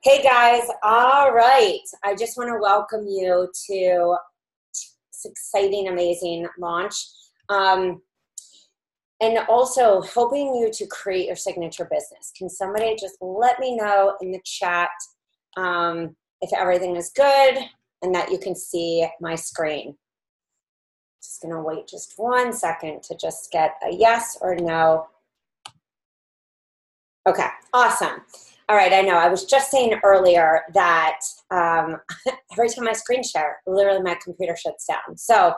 Hey guys, all right. I just want to welcome you to this exciting, amazing launch. And also helping you to create your signature business. Can somebody just let me know in the chat if everything is good and that you can see my screen? Just going to wait just 1 second to just get a yes or no. Okay, awesome. All right, I know. I was just saying earlier that every time I screen share, literally my computer shuts down. So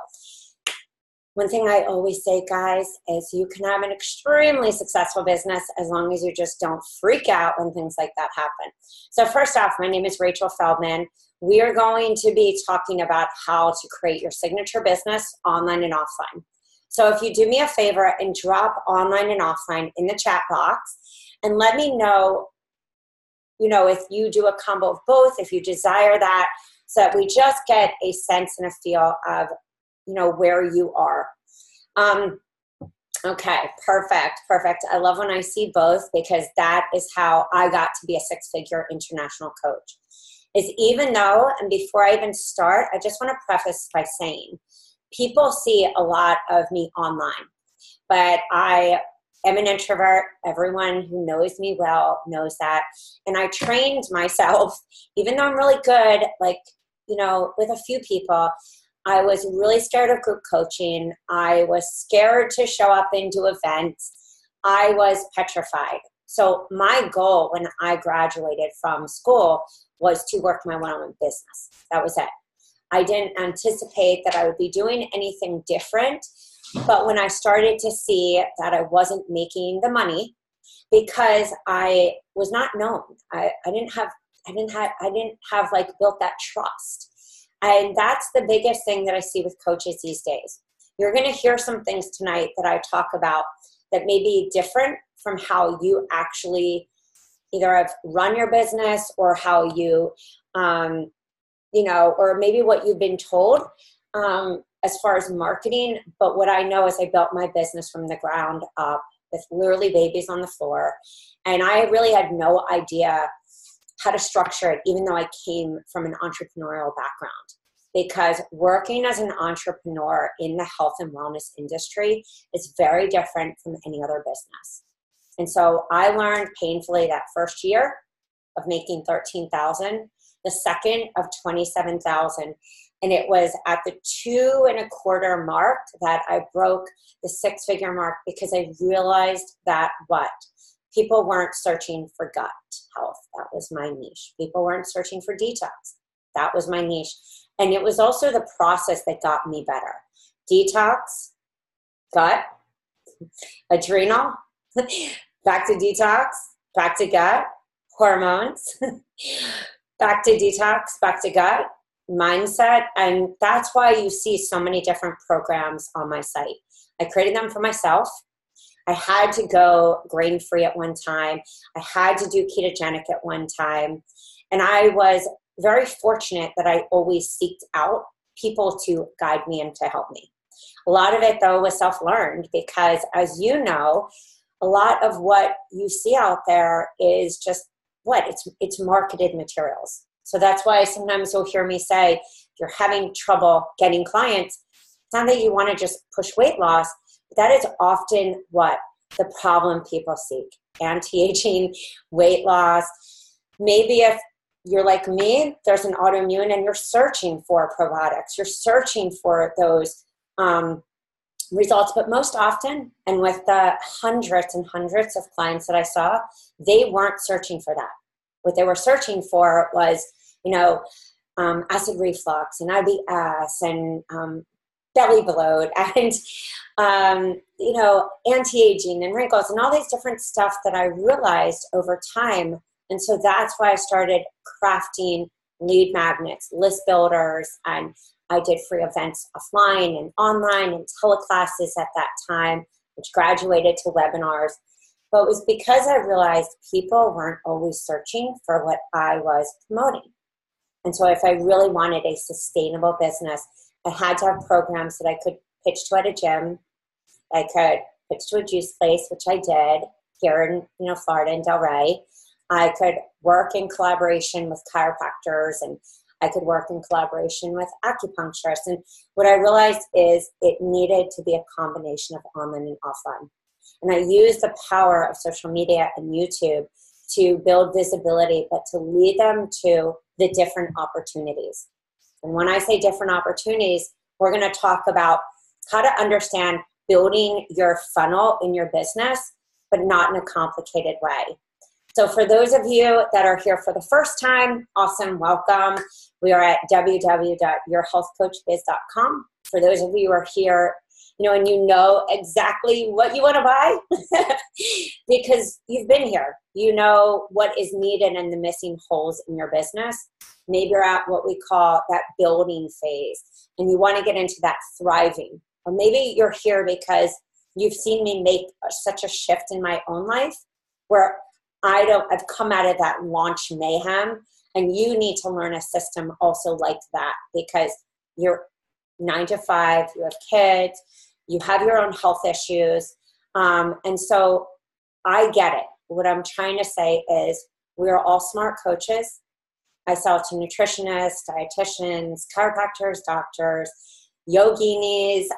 one thing I always say, guys, is you can have an extremely successful business as long as you just don't freak out when things like that happen. So first off, my name is Rachel Feldman. We are going to be talking about how to create your signature business online and offline. So if you do me a favor and drop online and offline in the chat box and let me know, if you do a combo of both, if you desire that, so that we just get a sense and a feel of, where you are. Okay, perfect. I love when I see both because that is how I got to be a six-figure international coach. Is even though, and before I even start, I just want to preface by saying, people see a lot of me online, but I am an introvert. Everyone who knows me well knows that. And I trained myself, even though I'm really good, with a few people, I was really scared of group coaching. I was scared to show up and do events. I was petrified. So my goal when I graduated from school was to work my one-on-one business. That was it. I didn't anticipate that I would be doing anything different. But when I started to see that I wasn't making the money because I was not known, I didn't have built that trust. And that's the biggest thing that I see with coaches these days. You're going to hear some things tonight that I talk about that may be different from how you actually either have run your business or how you, or maybe what you've been told. As far as marketing, but what I know is I built my business from the ground up with literally babies on the floor. And I really had no idea how to structure it, even though I came from an entrepreneurial background. Because working as an entrepreneur in the health and wellness industry is very different from any other business. And so I learned painfully that first year of making $13,000, the second of $27,000. And it was at the 2.25 mark that I broke the six-figure mark because I realized that people weren't searching for gut health. That was my niche. People weren't searching for detox. That was my niche. And it was also the process that got me better. Detox, gut, adrenal, back to detox, back to gut, hormones, back to detox, back to gut, mindset. And that's why you see so many different programs on my site. I created them for myself. I had to go grain-free at one time. I had to do ketogenic at one time. And I was very fortunate that I always seeked out people to guide me and to help me. A lot of it, though, was self-learned because, as you know, a lot of what you see out there is just it's marketed materials. So that's why sometimes you'll hear me say, if you're having trouble getting clients, it's not that you want to just push weight loss, but that is often what the problem people seek. Anti-aging, weight loss. Maybe if you're like me, there's an autoimmune and you're searching for probiotics. You're searching for those results. But most often, and with the hundreds and hundreds of clients that I saw, they weren't searching for that. What they were searching for was, acid reflux and IBS and belly bloat and, anti-aging and wrinkles and all these different stuff that I realized over time. And so that's why I started crafting lead magnets, list builders, and I did free events offline and online and teleclasses at that time, which graduated to webinars. But it was because I realized people weren't always searching for what I was promoting. And so if I really wanted a sustainable business, I had to have programs that I could pitch to at a gym. I could pitch to a juice place, which I did here in Florida in Delray. I could work in collaboration with chiropractors, and I could work in collaboration with acupuncturists. And what I realized is it needed to be a combination of online and offline. And I used the power of social media and YouTube to build visibility, but to lead them to the different opportunities. And when I say different opportunities, we're going to talk about how to understand building your funnel in your business, but not in a complicated way. So for those of you that are here for the first time, awesome, welcome. We are at www.yourhealthcoachbiz.com. For those of you who are here, and you know exactly what you want to buy because you've been here. You know what is needed and the missing holes in your business. Maybe you're at what we call that building phase and you want to get into that thriving. Or maybe you're here because you've seen me make such a shift in my own life where I've come out of that launch mayhem, and you need to learn a system also like that because you're 9 to 5, you have kids, you have your own health issues. And so I get it. What I'm trying to say is we're all smart coaches. I sell to nutritionists, dietitians, chiropractors, doctors, yoginis,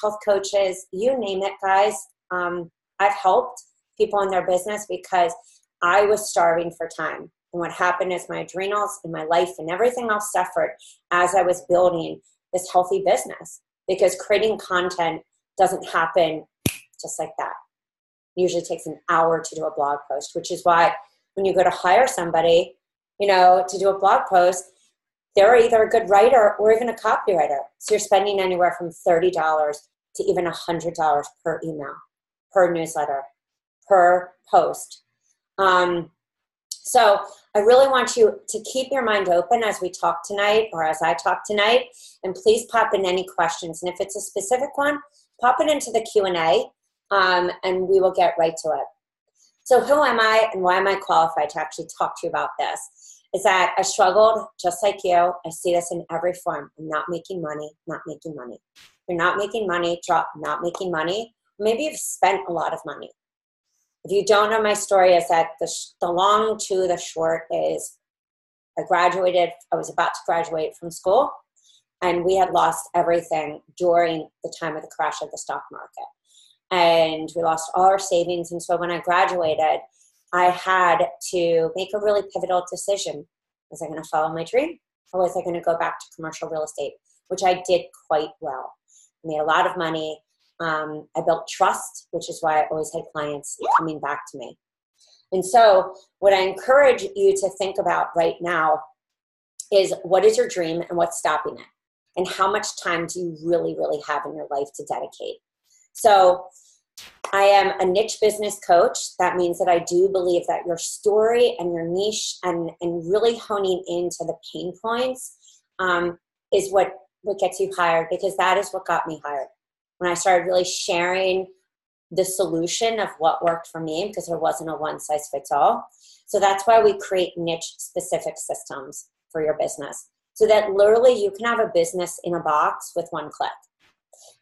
health coaches, you name it, guys. I've helped people in their business because I was starving for time. And what happened is my adrenals and my life and everything else suffered as I was building this healthy business, because creating content doesn't happen just like that. It usually takes an hour to do a blog post, which is why when you go to hire somebody, to do a blog post, they're either a good writer or even a copywriter. So you're spending anywhere from $30 to even $100 per email, per newsletter, per post. So I really want you to keep your mind open as we talk tonight, or as I talk tonight, and please pop in any questions. And if it's a specific one, pop it into the Q&A, and we will get right to it. So who am I and why am I qualified to actually talk to you about this? Is that I struggled just like you. I see this in every form. I'm not making money, not making money. If you're not making money, drop not making money. Maybe you've spent a lot of money. If you don't know my story, is that the long to the short is I was about to graduate from school, and we had lost everything during the time of the crash of the stock market. And we lost all our savings. And so when I graduated, I had to make a really pivotal decision. Was I going to follow my dream, or was I going to go back to commercial real estate, which I did quite well. I made a lot of money. I built trust, which is why I always had clients coming back to me. And so what I encourage you to think about right now is, what is your dream and what's stopping it? And how much time do you really, really have in your life to dedicate? So I am a niche business coach. That means that I do believe that your story and your niche and really honing into the pain points is what gets you hired, because that is what got me hired. When I started really sharing the solution of what worked for me, because there wasn't a one size fits all. So that's why we create niche specific systems for your business, so that literally you can have a business in a box with one click.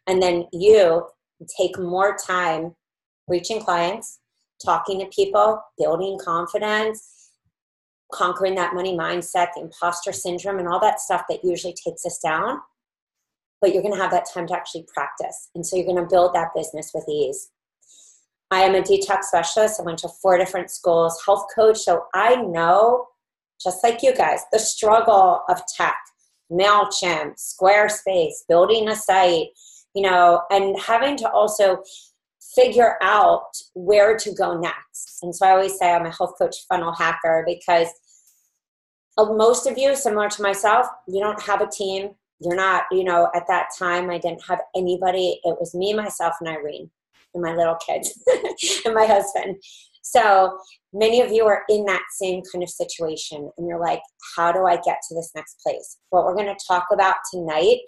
And then you take more time reaching clients, talking to people, building confidence, conquering that money mindset, the imposter syndrome, and all that stuff that usually takes us down. But you're going to have that time to actually practice. And so you're going to build that business with ease. I am a detox specialist. I went to 4 different schools, health coach. So I know, just like you guys, the struggle of tech, MailChimp, Squarespace, building a site, and having to also figure out where to go next. And so I always say I'm a health coach funnel hacker, because most of you, similar to myself, you don't have a team. You're not, at that time, I didn't have anybody. It was me, myself, and Irene, and my little kids, and my husband. So many of you are in that same kind of situation, and you're like, how do I get to this next place? What we're going to talk about tonight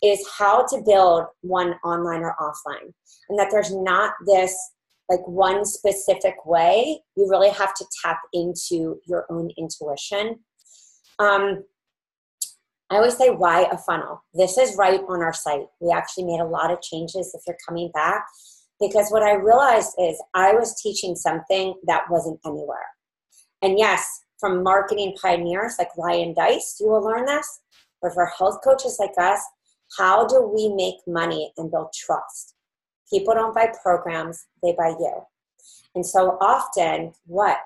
is how to build one online or offline, and that there's not this like one specific way. You really have to tap into your own intuition. I always say, why a funnel? This is right on our site. We actually made a lot of changes if you're coming back, because what I realized is I was teaching something that wasn't anywhere. And yes, from marketing pioneers like Ryan Dice, you will learn this. Or for health coaches like us, how do we make money and build trust? People don't buy programs, they buy you. And so often, what?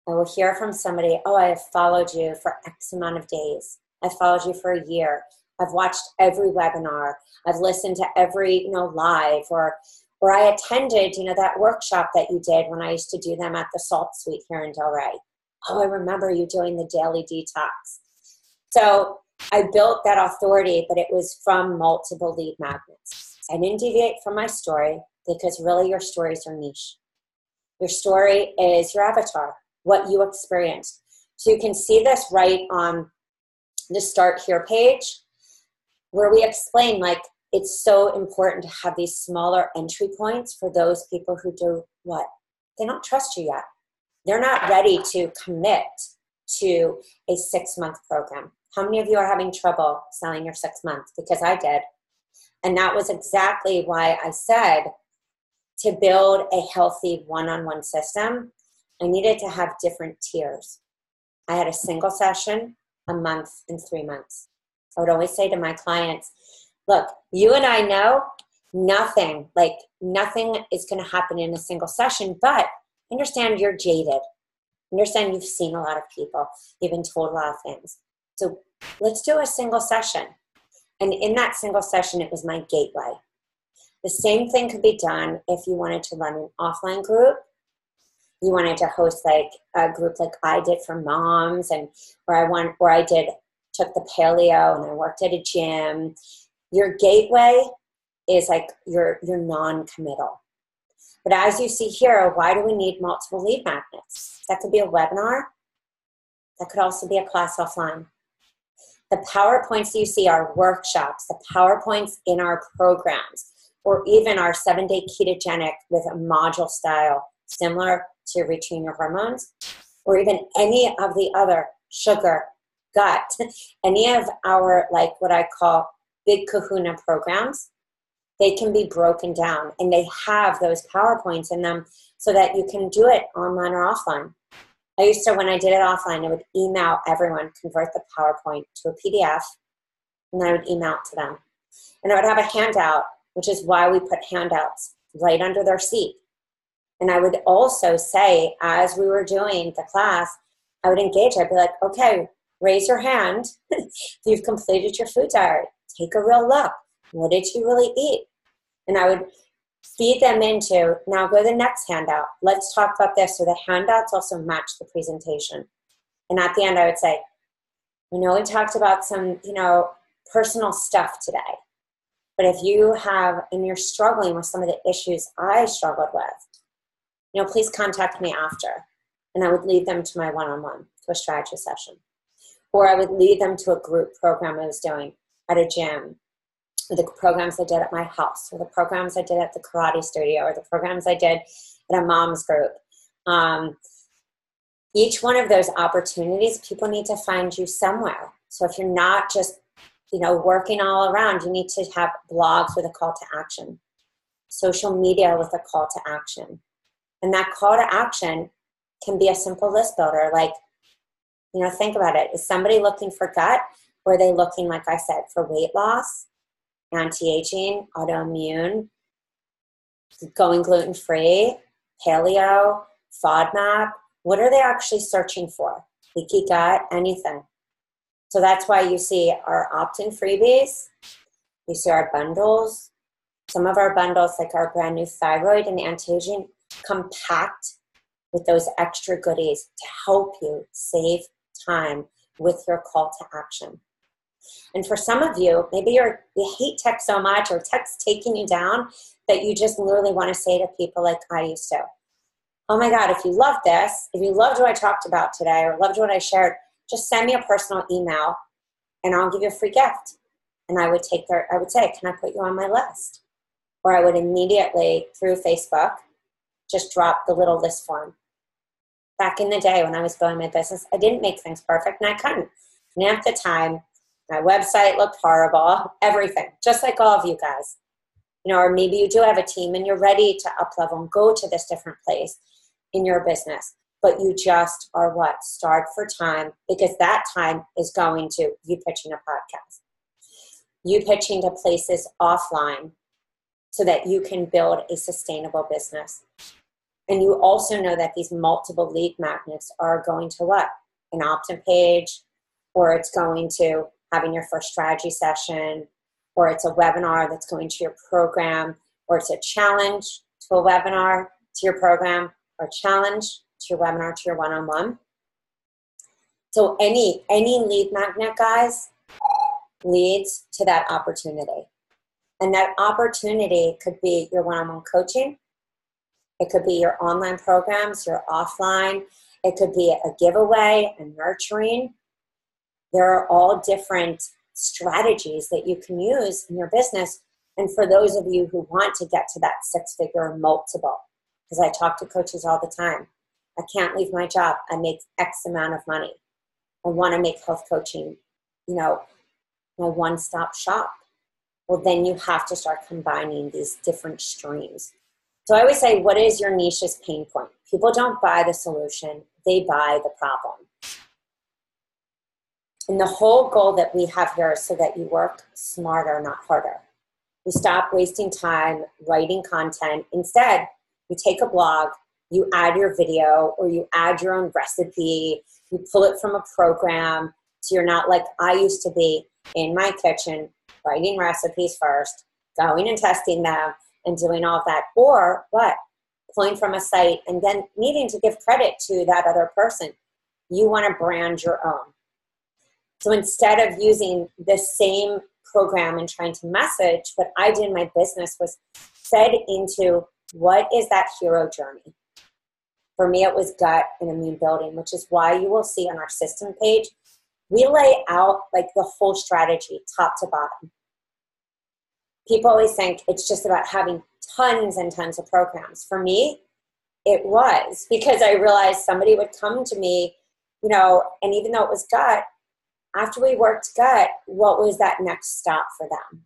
I will hear from somebody, oh, I have followed you for X amount of days. I followed you for a year. I've watched every webinar. I've listened to every, live, or I attended, that workshop that you did when I used to do them at the Salt Suite here in Delray. Oh, I remember you doing the daily detox. So I built that authority, but it was from multiple lead magnets. I didn't deviate from my story because really your stories are niche. Your story is your avatar, what you experienced. So you can see this right on the Start Here page where we explain, like, it's so important to have these smaller entry points for those people who do what? They don't trust you yet. They're not ready to commit to a 6-month program. How many of you are having trouble selling your 6 months? Because I did. And that was exactly why I said to build a healthy one-on-one system, I needed to have different tiers. I had a single session, a month, and 3 months. I would always say to my clients, look, you and I know nothing is going to happen in a single session, but understand you're jaded. Understand you've seen a lot of people. You've been told a lot of things. So let's do a single session. And in that single session, it was my gateway. The same thing could be done if you wanted to run an offline group. You wanted to host like a group like I did for moms, and where I took the paleo and I worked at a gym. Your gateway is like your non-committal. But as you see here, why do we need multiple lead magnets? That could be a webinar. That could also be a class offline. The PowerPoints you see are workshops, the PowerPoints in our programs, or even our 7-day ketogenic with a module style, similar to reaching your hormones, or even any of the other sugar, gut, any of our, like what I call big kahuna programs. They can be broken down, and they have those PowerPoints in them so that you can do it online or offline. I used to, when I did it offline, I would email everyone, convert the PowerPoint to a PDF, and then I would email it to them. And I would have a handout, which is why we put handouts right under their seat. And I would also say, as we were doing the class, I would engage. I'd be like, okay, raise your hand if you've completed your food diary. Take a real look. What did you really eat? And I would feed them into, now go to the next handout. Let's talk about this. So the handouts also match the presentation. And at the end, I would say, we talked about some, personal stuff today. But if you have, and you're struggling with some of the issues I struggled with, please contact me after. And I would lead them to my one-on-one, to a strategy session. Or I would lead them to a group program I was doing at a gym, or the programs I did at my house, or the programs I did at the karate studio, or the programs I did at a mom's group. Each one of those opportunities, people need to find you somewhere. So if you're not just, working all around, you need to have blogs with a call to action, social media with a call to action. And that call to action can be a simple list builder. Like, think about it. Is somebody looking for gut, or are they looking, like I said, for weight loss, anti-aging, autoimmune, going gluten-free, paleo, FODMAP? What are they actually searching for? Leaky gut, anything. So that's why you see our opt-in freebies. You see our bundles. Some of our bundles, like our brand new thyroid and anti-aging, come packed with those extra goodies to help you save time with your call to action. And for some of you, maybe you hate text so much, or text taking you down, that you just literally want to say to people like I used to, oh my God, if you loved this, if you loved what I talked about today, or loved what I shared, just send me a personal email and I'll give you a free gift. And I would say, can I put you on my list? Or I would immediately, through Facebook, just drop the little list form. Back in the day when I was building my business, I didn't make things perfect, and I couldn't. And at the time, my website looked horrible, everything, just like all of you guys. Or maybe you do have a team and you're ready to up level and go to this different place in your business. but you just are what? Starved for time, because that time is going to you pitching a podcast, you pitching to places offline so that you can build a sustainable business. And you also know that these multiple lead magnets are going to what? An opt-in page, or it's going to having your first strategy session, or it's a webinar that's going to your program, or it's a challenge to a webinar to your program, or a challenge to your webinar to your one-on-one. So any lead magnet, guys, leads to that opportunity. And that opportunity could be your one-on-one coaching. It could be your online programs, your offline. It could be a giveaway, a nurturing. There are all different strategies that you can use in your business. And for those of you who want to get to that six-figure multiple, because I talk to coaches all the time, I can't leave my job. I make X amount of money. I want to make health coaching, my one-stop shop. Well, then you have to start combining these different streams. So I always say, what is your niche's pain point? People don't buy the solution. They buy the problem. And the whole goal that we have here is so that you work smarter, not harder. You stop wasting time writing content. Instead, you take a blog, you add your video, or you add your own recipe, you pull it from a program, so you're not like I used to be in my kitchen, writing recipes first, going and testing them, and doing all of that. Or what? Pulling from a site and then needing to give credit to that other person. You want to brand your own. So instead of using the same program and trying to message, what I did in my business was fed into what is that hero journey. For me, it was gut and immune building, which is why you will see on our system page, we lay out like the whole strategy, top to bottom. People always think it's just about having tons and tons of programs. For me, it was, because I realized somebody would come to me, and even though it was gut, after we worked gut, what was that next stop for them?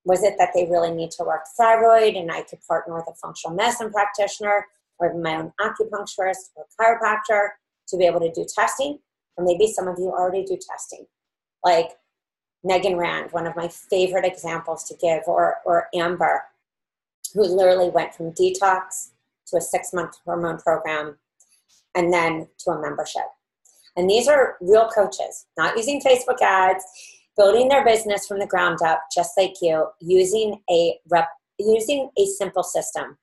Was it that they really need to work thyroid and I could partner with a functional medicine practitioner or my own acupuncturist or chiropractor to be able to do testing? Or maybe some of you already do testing. Like Megan Rand, one of my favorite examples to give, or Amber, who literally went from detox to a 6-month hormone program and then to a membership. And these are real coaches, not using Facebook ads, building their business from the ground up, just like you, using a simple system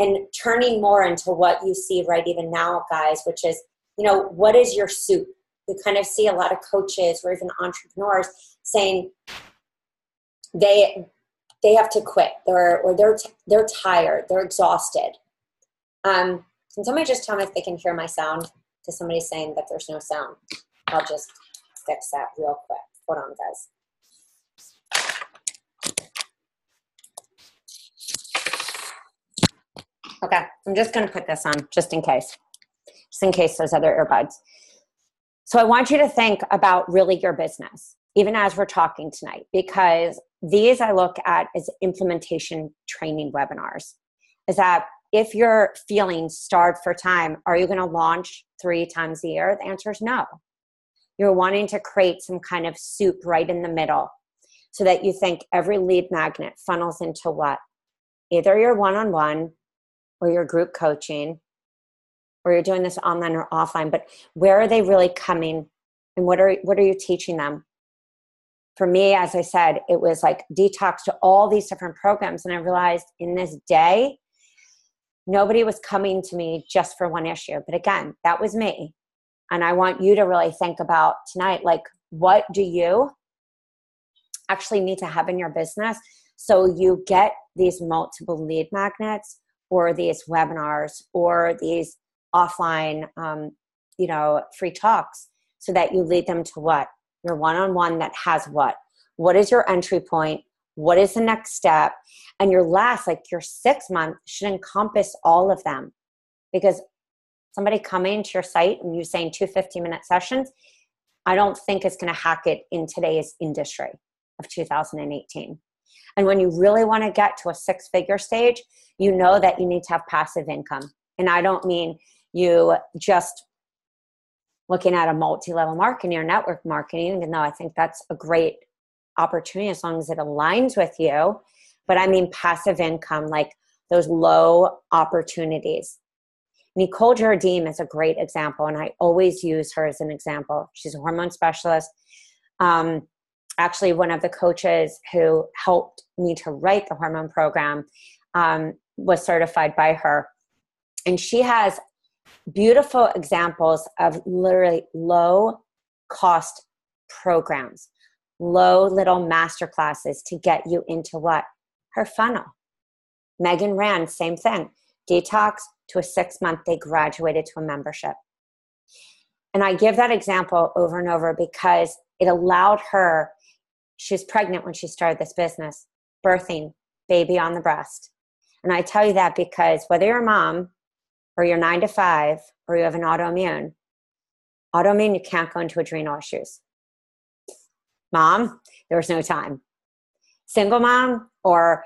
and turning more into what you see right even now, guys, which is, what is your soup? You kind of see a lot of coaches or even entrepreneurs saying they have to quit, they're tired, they're exhausted. Can somebody just tell me if they can hear my sound? Because somebody's saying that there's no sound. I'll just fix that real quick. Hold on, guys. Okay, I'm just going to put this on just in case there's other earbuds. So I want you to think about really your business, even as we're talking tonight, because these I look at as implementation training webinars. Is that if you're feeling starved for time, are you going to launch 3 times a year? The answer is no. You're wanting to create some kind of soup right in the middle so that you think every lead magnet funnels into what? Either your one-on-one or your group coaching, or you're doing this online or offline, but where are they really coming and what are you teaching them? For me, as I said, it was like detox to all these different programs. And I realized in this day, nobody was coming to me just for one issue. But again, that was me. And I want you to really think about tonight, like, what do you actually need to have in your business so you get these multiple lead magnets or these webinars or these offline, free talks, so that you lead them to what? Your one-on-one that has what? What is your entry point? What is the next step? And your last, like your 6 month should encompass all of them, because somebody coming to your site and you saying 2 15-minute sessions, I don't think it's going to hack it in today's industry of 2018. And when you really want to get to a 6-figure stage, you know that you need to have passive income. And I don't mean you just looking at a multi-level marketing or network marketing, even though I think that's a great opportunity as long as it aligns with you. But I mean passive income, like those low opportunities. Nicole Jardim is a great example, and I always use her as an example. She's a hormone specialist. Actually, one of the coaches who helped me to write the hormone program was certified by her. And she has beautiful examples of literally low cost programs, low little master classes to get you into what? Her funnel. Megan Rand, same thing. Detox to a 6-month, they graduated to a membership. And I give that example over and over because it allowed her, she was pregnant when she started this business, birthing, baby on the breast. And I tell you that because whether you're a mom or you're 9 to 5 or you have an autoimmune, you can't go into adrenal issues. Mom, there was no time. Single mom, or,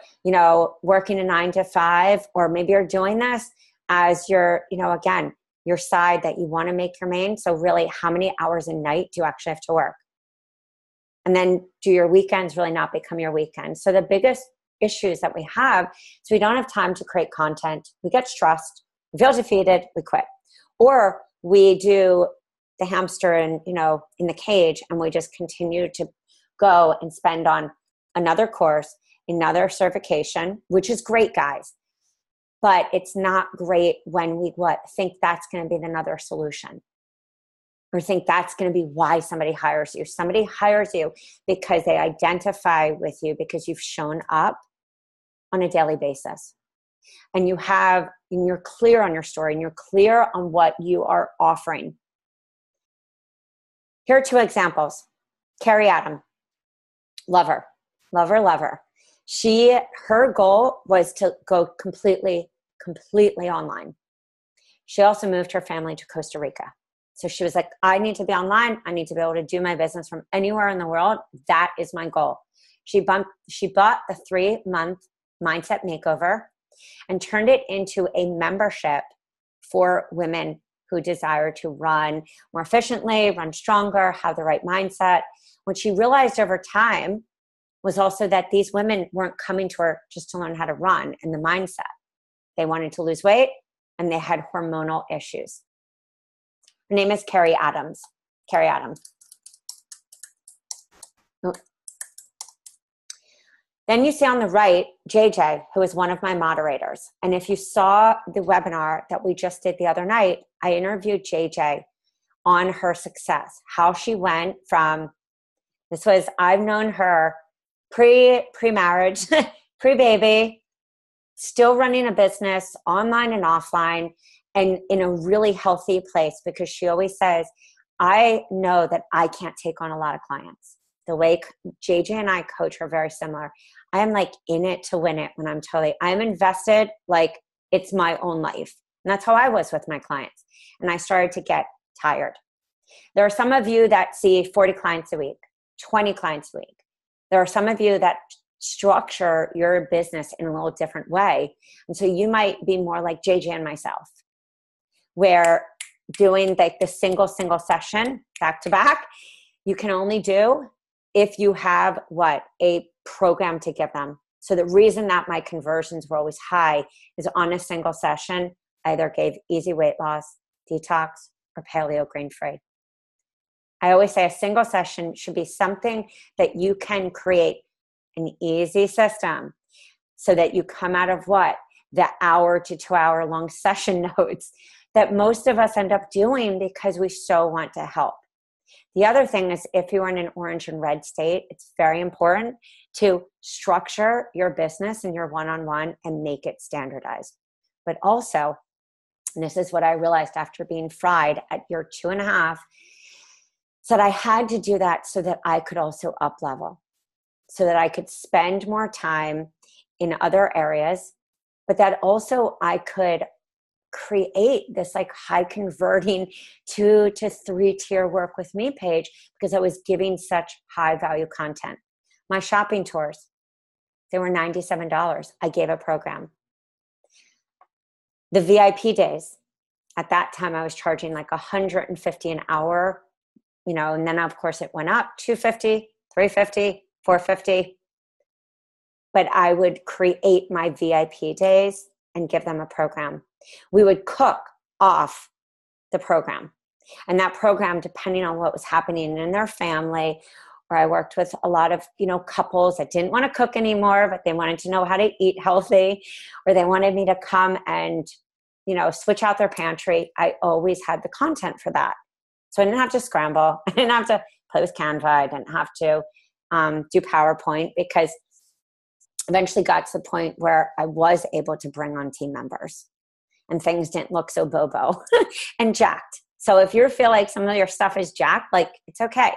working a 9 to 5, or maybe you're doing this as your, again, your side that you want to make your main. So really, how many hours a night do you actually have to work? And then do your weekends really not become your weekends? So the biggest issues that we have is we don't have time to create content. We get stressed, we feel defeated, we quit. Or we do the hamster in the cage, and we just continue to go and spend on another course, another certification, which is great, guys. But it's not great when we think that's going to be another solution, or think that's going to be why somebody hires you. Somebody hires you because they identify with you because you've shown up on a daily basis. And you're clear on your story, and you're clear on what you are offering. Here are 2 examples. Carrie Adam, love her. Her goal was to go completely online. She also moved her family to Costa Rica. So she was like, I need to be online. I need to be able to do my business from anywhere in the world. That is my goal. She bought the 3-month mindset makeover and turned it into a membership for women who desire to run more efficiently, run stronger, have the right mindset. What she realized over time was also that these women weren't coming to her just to learn how to run and the mindset. They wanted to lose weight, and they had hormonal issues. Her name is Carrie Adams. Carrie Adams. Oh. Then you see on the right, JJ, who is one of my moderators. And if you saw the webinar that we just did the other night, I interviewed JJ on her success, how she went from, I've known her pre-marriage, pre-baby, still running a business online and offline, and in a really healthy place, because she always says, I know that I can't take on a lot of clients. The way JJ and I coach are very similar. I am like in it to win it when I'm invested like it's my own life. And that's how I was with my clients. And I started to get tired. There are some of you that see 40 clients a week, 20 clients a week. There are some of you that structure your business in a little different way. And so you might be more like JJ and myself, where doing like the single session back to back, you can only do if you have a program to give them. So the reason that my conversions were always high is on a single session, I either gave easy weight loss, detox, or paleo grain-free. I always say a single session should be something that you can create an easy system so that you come out of the hour to 2 hour long session notes that most of us end up doing because we so want to help. The other thing is, if you're in an orange and red state, it's very important to structure your business and your one-on-one and make it standardized. But also, and this is what I realized after being fried at year 2.5, is that I had to do that so that I could also up level, so that I could spend more time in other areas, but that also I could create this like high converting 2 to 3 tier work with me page, because I was giving such high value content. My shopping tours, they were $97. I gave a program. The VIP days, At that time, I was charging like $150 an hour, you know, and then of course it went up, $250, $350, $450. But I would create my VIP days and give them a program. We would cook off the program. And that program, depending on what was happening in their family, or I worked with a lot of, you know, couples that didn't want to cook anymore, but they wanted to know how to eat healthy, or they wanted me to come and, you know, switch out their pantry. I always had the content for that. So I didn't have to scramble. I didn't have to play with Canva. I didn't have to do PowerPoint, because eventually got to the point where I was able to bring on team members and things didn't look so bobo and jacked. So if you feel like some of your stuff is jacked, like, it's okay.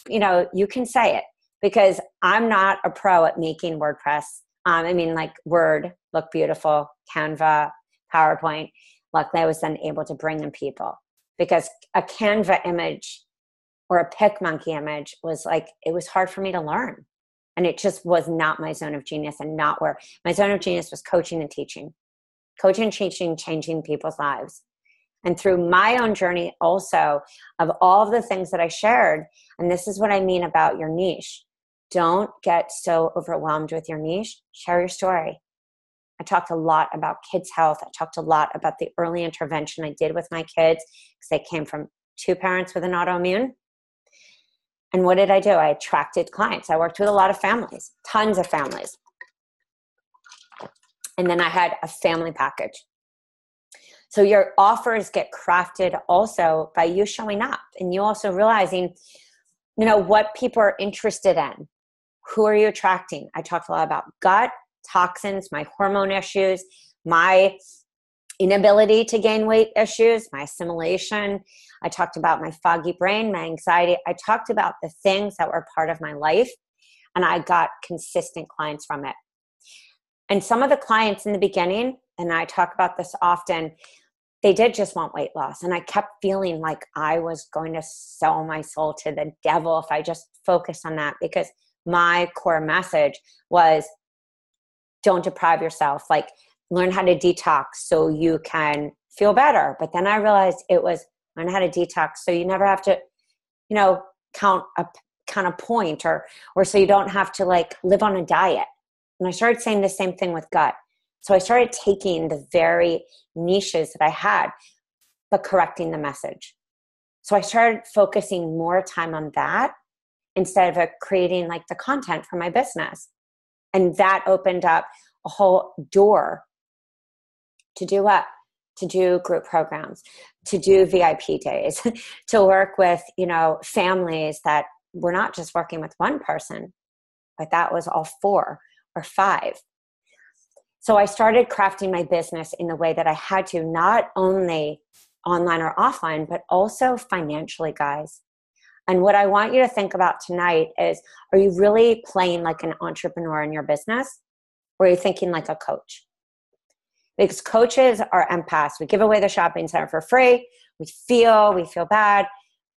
You know, you can say it, because I'm not a pro at making WordPress. I mean, like Word look beautiful, Canva, PowerPoint. Luckily, I was then able to bring in people, because a Canva image or a PicMonkey image was like, it was hard for me to learn. And it just was not my zone of genius, and not where my zone of genius was coaching and teaching, changing people's lives. And through my own journey also of all of the things that I shared, and this is what I mean about your niche. Don't get so overwhelmed with your niche. Share your story. I talked a lot about kids' health. I talked a lot about the early intervention I did with my kids, because they came from 2 parents with an autoimmune. And what did I do? I attracted clients. I worked with a lot of families, tons of families. And then I had a family package. So your offers get crafted also by you showing up, and you also realizing, you know, what people are interested in. Who are you attracting? I talked a lot about gut, toxins, my hormone issues, my inability to gain weight issues, my assimilation. I talked about my foggy brain, my anxiety. I talked about the things that were part of my life, and I got consistent clients from it. And some of the clients in the beginning, and I talk about this often, they did just want weight loss. And I kept feeling like I was going to sell my soul to the devil if I just focused on that, because my core message was, don't deprive yourself. Like, learn how to detox so you can feel better. But then I realized it was learn how to detox so you never have to, you know, count a point, or so you don't have to like live on a diet. And I started saying the same thing with gut. So I started taking the very niches that I had, but correcting the message. So I started focusing more time on that instead of creating like the content for my business. And that opened up a whole door to do what? To do group programs, to do VIP days, to work with, you know, families that were not just working with one person, but that was all 4 or 5. So I started crafting my business in the way that I had to, not only online or offline, but also financially, guys. And what I want you to think about tonight is, are you really playing like an entrepreneur in your business? Or are you thinking like a coach? Because coaches are empaths. We give away the shopping center for free. We feel bad.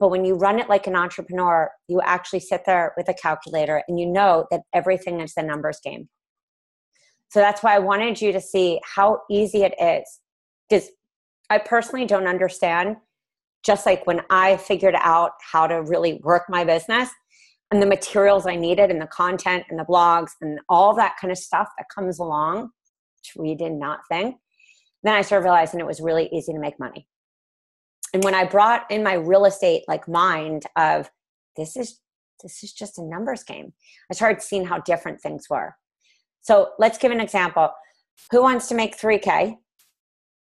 But when you run it like an entrepreneur, you actually sit there with a calculator and you know that everything is the numbers game. So that's why I wanted you to see how easy it is. Because I personally don't understand, just like when I figured out how to really work my business and the materials I needed and the content and the blogs and all that kind of stuff that comes along, which we did not think, then I started realizing it was really easy to make money. And when I brought in my real estate like mind of this is just a numbers game, I started seeing how different things were. So let's give an example. Who wants to make 3K?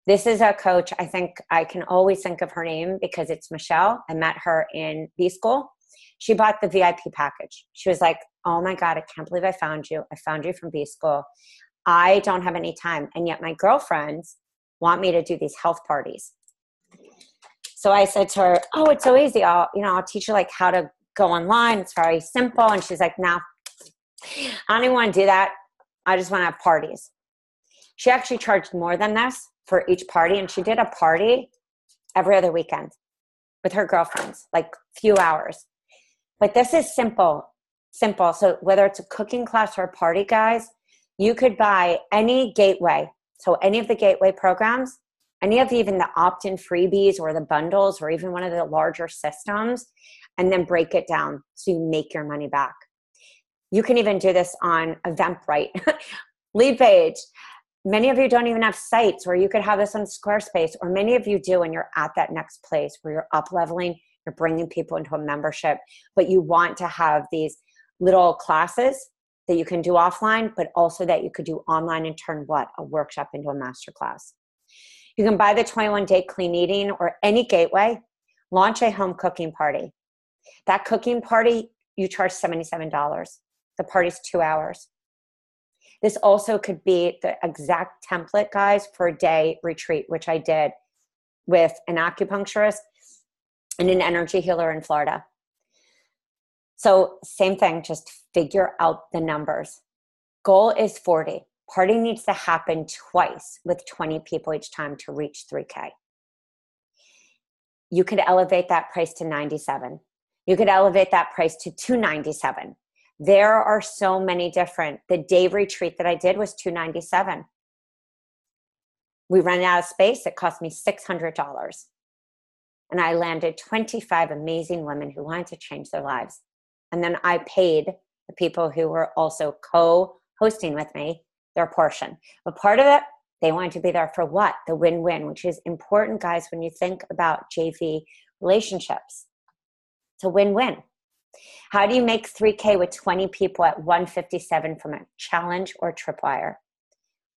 This is a coach. I think I can always think of her name because it's Michelle. I met her in B school. She bought the VIP package. She was like, oh my God, I can't believe I found you. I found you from B school. I don't have any time. And yet my girlfriends want me to do these health parties. So I said to her, oh, it's so easy. I'll teach you like how to go online. It's very simple. And she's like, no, I don't even want to do that. I just want to have parties. She actually charged more than this for each party. And she did a party every other weekend with her girlfriends, like few hours. But this is simple. So whether it's a cooking class or a party, guys, you could buy any gateway. So any of the gateway programs, any of even the opt-in freebies or the bundles or even one of the larger systems, and then break it down so you make your money back. You can even do this on Eventbrite, lead page. Many of you don't even have sites where you could have this on Squarespace, or many of you do, and you're at that next place where you're up leveling, you're bringing people into a membership, but you want to have these little classes that you can do offline, but also that you could do online and turn what? A workshop into a masterclass. You can buy the 21-day clean eating or any gateway, launch a home cooking party. That cooking party, you charge $77. The party's 2 hours. This also could be the exact template, guys, for a day retreat, which I did with an acupuncturist and an energy healer in Florida. So same thing, just figure out the numbers. Goal is 40. Party needs to happen twice with 20 people each time to reach 3K. You could elevate that price to 97. You could elevate that price to 297. There are so many different. The day retreat that I did was $297. We ran out of space. It cost me $600. And I landed 25 amazing women who wanted to change their lives. And then I paid the people who were also co-hosting with me their portion. But part of it, they wanted to be there for what? The win-win, which is important, guys, when you think about JV relationships. It's a win-win. How do you make 3K with 20 people at 157 from a challenge or Tripwire?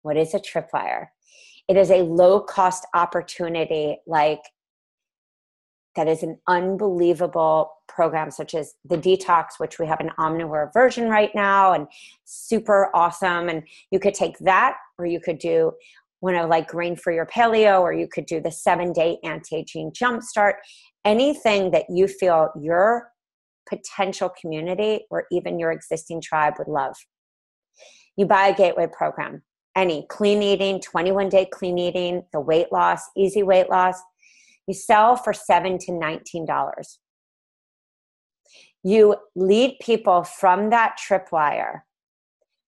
What is a Tripwire? It is a low-cost opportunity that is an unbelievable program, such as the DETOX, which we have an omnivore version right now and super awesome. And you could take that, or you could do one of grain-free or paleo, or you could do the 7-day anti-aging jumpstart. Anything that you feel your potential community or even your existing tribe would love. You buy a gateway program, any clean eating, 21-day clean eating, the weight loss, easy weight loss. You sell for $7 to $19. You lead people from that Tripwire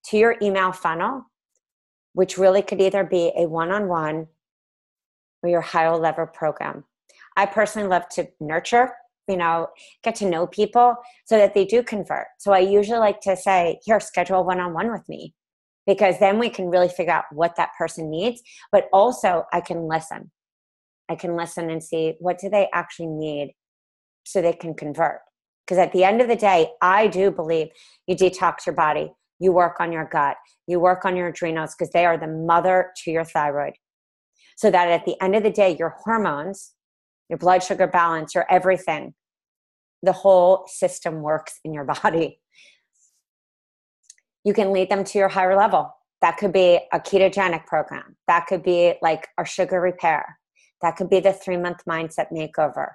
to your email funnel, which really could either be a one-on-one or your higher level program. I personally love to nurture, get to know people so that they do convert. So I usually like to say, here, schedule a one-on-one with me, because then we can really figure out what that person needs, but also I can listen. I can listen and see what do they actually need so they can convert. Because at the end of the day, I do believe you detox your body, you work on your gut, you work on your adrenals, because they are the mother to your thyroid. So that at the end of the day, your hormones, your blood sugar balance, your everything, the whole system works in your body. You can lead them to your higher level. That could be a ketogenic program. That could be like our sugar repair. That could be the 3-month mindset makeover.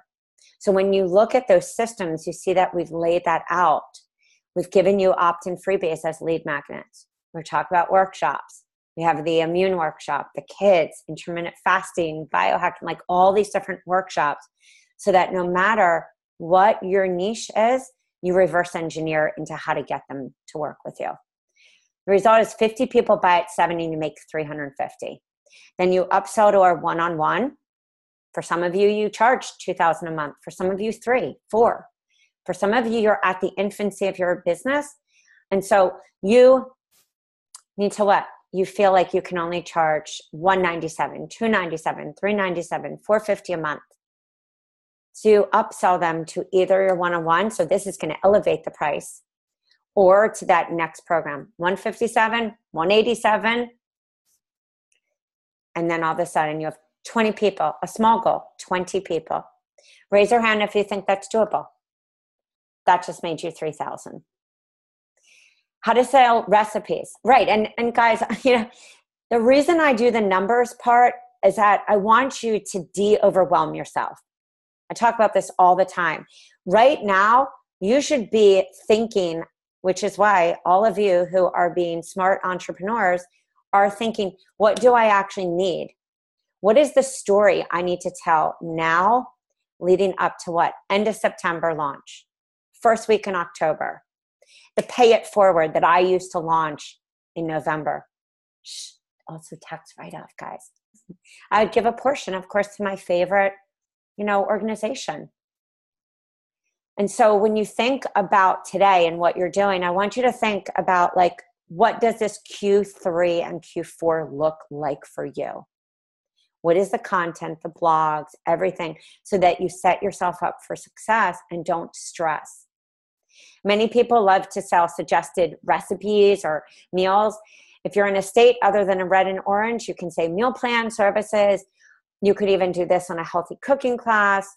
So when you look at those systems, you see that we've laid that out. We've given you opt-in freebies as lead magnets. We're talking about workshops. We have the immune workshop, the kids, intermittent fasting, biohacking, all these different workshops, so that no matter what your niche is, you reverse engineer into how to get them to work with you. The result is 50 people buy at 70 and you make 350. Then you upsell to our one-on-one. For some of you, you charge $2,000 a month. For some of you, $3,000, $4,000. For some of you, you're at the infancy of your business. And so you need to what? You feel like you can only charge $197, $297, $397, $450 a month. So you upsell them to either your one-on-one, so this is going to elevate the price, or to that next program, $157, $187, and then all of a sudden you have 20 people, a small goal, 20 people. Raise your hand if you think that's doable. That just made you 3,000. How to sell recipes. Right, and guys, the reason I do the numbers part is that I want you to de-overwhelm yourself. I talk about this all the time. Right now, you should be thinking, which is why all of you who are being smart entrepreneurs are thinking, what do I actually need? What is the story I need to tell now leading up to what? End of September launch. First week in October. The pay it forward that I used to launch in November. Also tax write-off, guys. I would give a portion, of course, to my favorite, organization. And so when you think about today and what you're doing, I want you to think about, like, what does this Q3 and Q4 look like for you? What is the content, the blogs, everything, so that you set yourself up for success and don't stress? Many people love to sell suggested recipes or meals. If you're in a state other than a red and orange, you can say meal plan services. You could even do this on a healthy cooking class.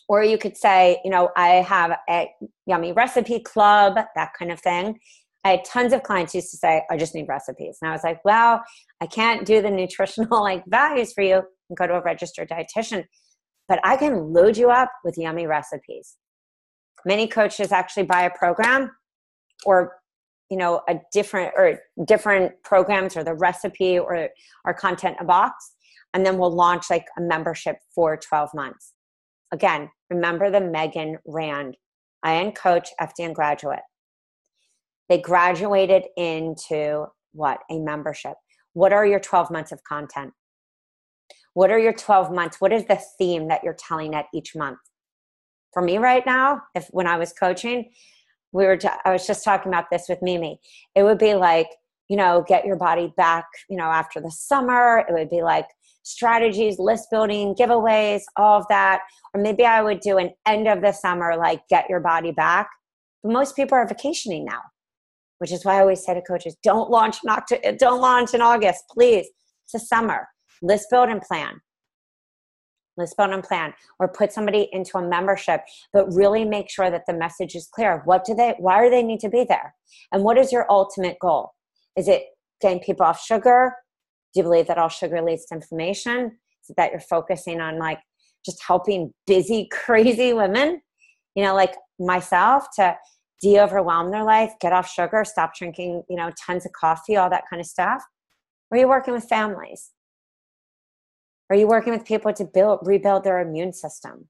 Or you could say, I have a yummy recipe club, that kind of thing. I had tons of clients who used to say, I just need recipes. And I was like, well, I can't do the nutritional values for you and go to a registered dietitian, but I can load you up with yummy recipes. Many coaches actually buy a program or, a different programs or the recipe or our content a box, and then we'll launch a membership for 12 months. Again, remember the Megan Rand, IN coach, FDN graduate. They graduated into what? A membership. What are your 12 months of content? What are your 12 months? What is the theme that you're telling at each month? For me right now, when I was coaching, I was just talking about this with Mimi. It would be get your body back, after the summer. It would be strategies, list building, giveaways, all of that. Or maybe I would do an end of the summer, get your body back. But most people are vacationing now, which is why I always say to coaches, don't launch in August, please. It's a summer. List build and plan. List build and plan. Or put somebody into a membership, but really make sure that the message is clear. Why do they need to be there? And what is your ultimate goal? Is it getting people off sugar? Do you believe that all sugar leads to inflammation? Is it that you're focusing on just helping busy, crazy women, like myself, to de-overwhelm their life, get off sugar, stop drinking, tons of coffee, all that kind of stuff? Or are you working with families? Are you working with people to rebuild their immune system?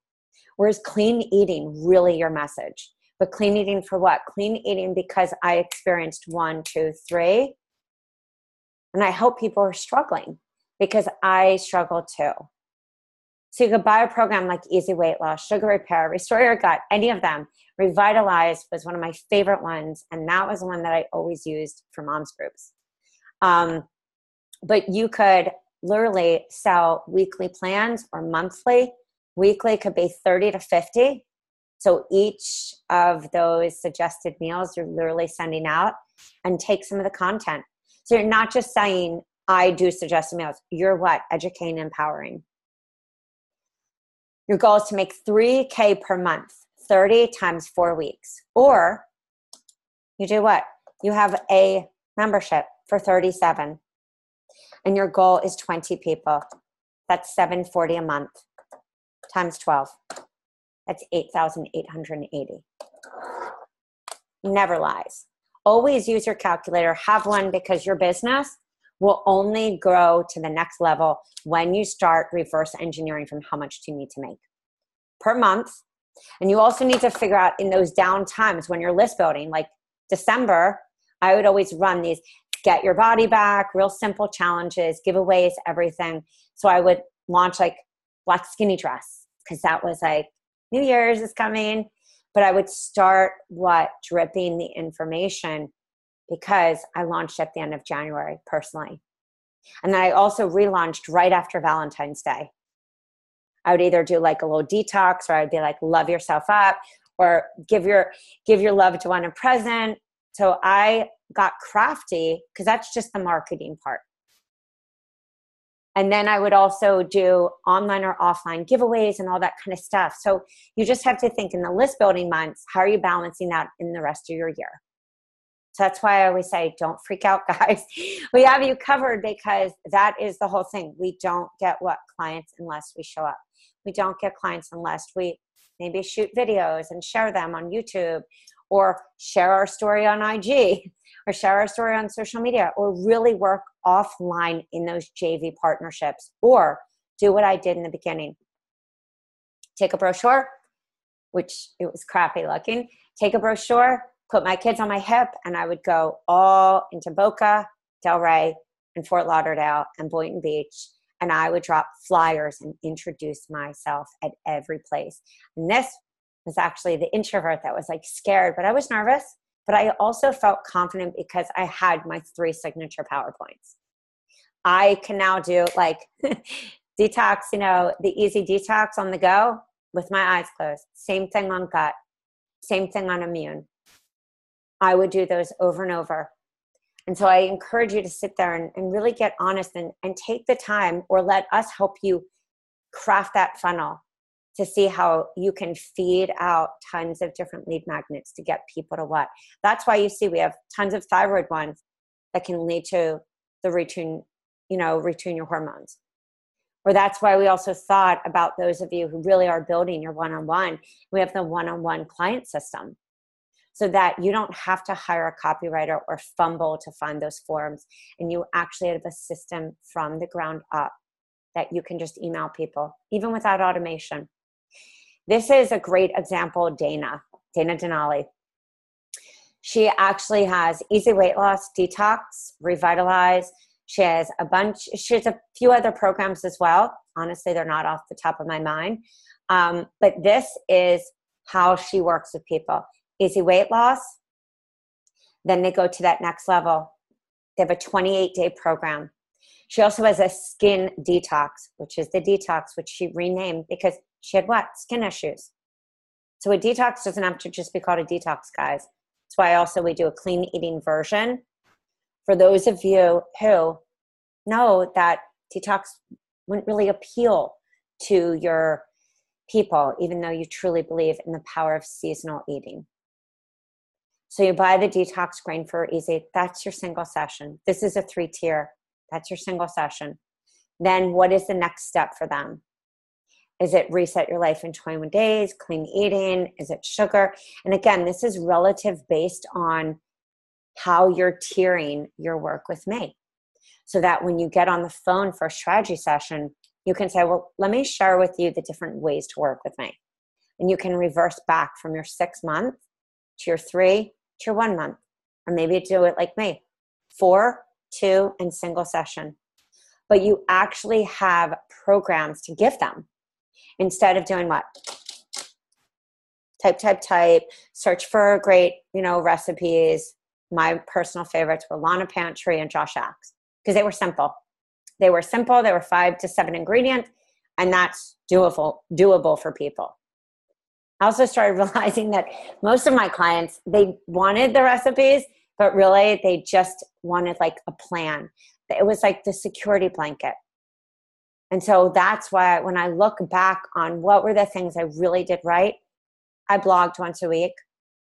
Or is clean eating really your message? But clean eating for what? Clean eating because I experienced 1, 2, 3. And I hope people are struggling because I struggle too. So you could buy a program like Easy Weight Loss, Sugar Repair, Restore Your Gut, any of them. Revitalize was one of my favorite ones. And that was one that I always used for moms groups. But you could literally sell weekly plans or monthly. Weekly could be 30 to 50. So each of those suggested meals you're literally sending out, and take some of the content. So you're not just saying, I do suggested meals. You're what? Educating, empowering. Your goal is to make $3,000 per month, 30 times 4 weeks. Or you do what? You have a membership for 37. And your goal is 20 people. That's $740 a month times 12. That's 8,880. Never lies. Always use your calculator. Have one, because your business will only grow to the next level when you start reverse engineering from how much do you need to make per month. And you also need to figure out in those down times when you're list building, like December, I would always run these get your body back, real simple challenges, giveaways, everything. So I would launch black skinny dress, because that was New Year's is coming. But I would start dripping the information, because I launched at the end of January personally. And then I also relaunched right after Valentine's Day. I would either do a little detox, or I'd be love yourself up, or give your loved one a present. So I got crafty, because that's just the marketing part. And then I would also do online or offline giveaways and all that kind of stuff. So you just have to think in the list building months, how are you balancing that in the rest of your year? So that's why I always say, don't freak out, guys. We have you covered, because that is the whole thing. We don't get clients unless we show up. We don't get clients unless we maybe shoot videos and share them on YouTube, or share our story on IG, or share our story on social media, or really work offline in those JV partnerships, or do what I did in the beginning. Take a brochure, which it was crappy looking. Take a brochure, put my kids on my hip, and I would go all into Boca, Delray, and Fort Lauderdale, and Boynton Beach, and I would drop flyers and introduce myself at every place. And this was actually the introvert that was like scared, but I was nervous, but I also felt confident because I had my 3 signature PowerPoints. I can now do like detox, you know, the easy detox on the go with my eyes closed. Same thing on gut. Same thing on immune. I would do those over and over. And so I encourage you to sit there and really get honest and take the time, or let us help you craft that funnel to see how you can feed out tons of different lead magnets to get people to what. That's why you see we have tons of thyroid ones that can lead to the retune your hormones. Or that's why we also thought about those of you who really are building your one-on-one. We have the one-on-one client system, so that you don't have to hire a copywriter or fumble to find those forms. And you actually have a system from the ground up that you can just email people, even without automation. This is a great example of Dana Denali. She actually has Easy Weight Loss, Detox, Revitalize. She has a few other programs as well. Honestly, they're not off the top of my mind. But this is how she works with people. Easy weight loss. Then they go to that next level. They have a 28-day program. She also has a skin detox, which is the detox, which she renamed because she had what? Skin issues. So a detox doesn't have to just be called a detox, guys. That's why also we do a clean eating version. For those of you who know that detox wouldn't really appeal to your people, even though you truly believe in the power of seasonal eating. So you buy the detox grain for easy. That's your single session. This is a 3-tier. That's your single session. Then what is the next step for them? Is it reset your life in 21 days, clean eating? Is it sugar? And again, this is relative based on how you're tiering your work with me. So that when you get on the phone for a strategy session, you can say, well, let me share with you the different ways to work with me. And you can reverse back from your 6 month to your 3 to your 1 month. Or maybe do it like me, 4, 2, and single session. But you actually have programs to give them instead of doing what? Type, search for great, recipes. My personal favorites were Lana Pantry and Josh Axe because they were simple. They were 5 to 7 ingredients, and that's doable for people. I also started realizing that most of my clients, they wanted the recipes, but really they just wanted like a plan. It was like the security blanket. And so that's why when I look back on what were the things I really did right, I blogged once a week.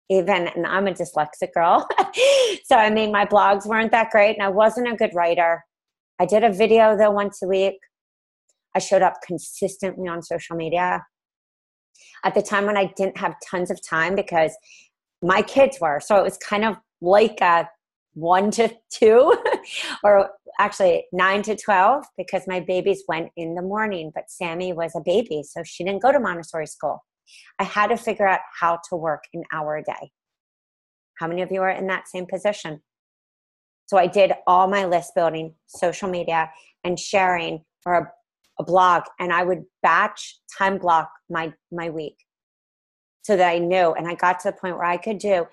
And I'm a dyslexic girl. So, my blogs weren't that great and I wasn't a good writer. I did a video though once a week. I showed up consistently on social media. At the time when I didn't have tons of time because my kids were. So it was kind of like a 1 to 2 or actually 9 to 12 because my babies went in the morning, but Sammy was a baby. So she didn't go to Montessori school. I had to figure out how to work an hour a day. How many of you are in that same position? So I did all my list building, social media, and sharing or a blog, and I would batch time block my week so that I knew. And I got to the point where I could do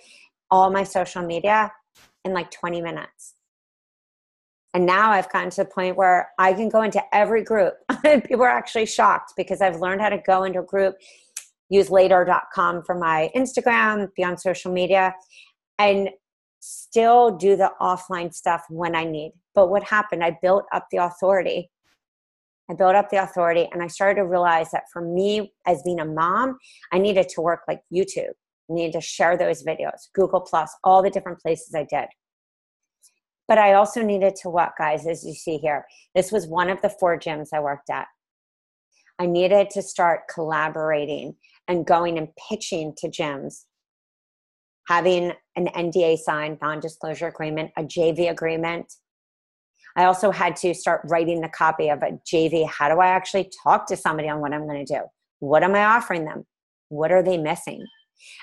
all my social media in like 20 minutes. And now I've gotten to the point where I can go into every group. People are actually shocked because I've learned how to go into a group, use later.com for my Instagram, be on social media, and still do the offline stuff when I need. But what happened, I built up the authority. And I started to realize that for me, as being a mom, I needed to work like YouTube. I needed to share those videos, Google+, all the different places I did. But I also needed to what, guys, as you see here, this was one of the 4 gyms I worked at. I needed to start collaborating and going and pitching to gyms, having an NDA signed, non-disclosure agreement, a JV agreement. I also had to start writing the copy of a JV. How do I actually talk to somebody on what I'm going to do? What am I offering them? What are they missing?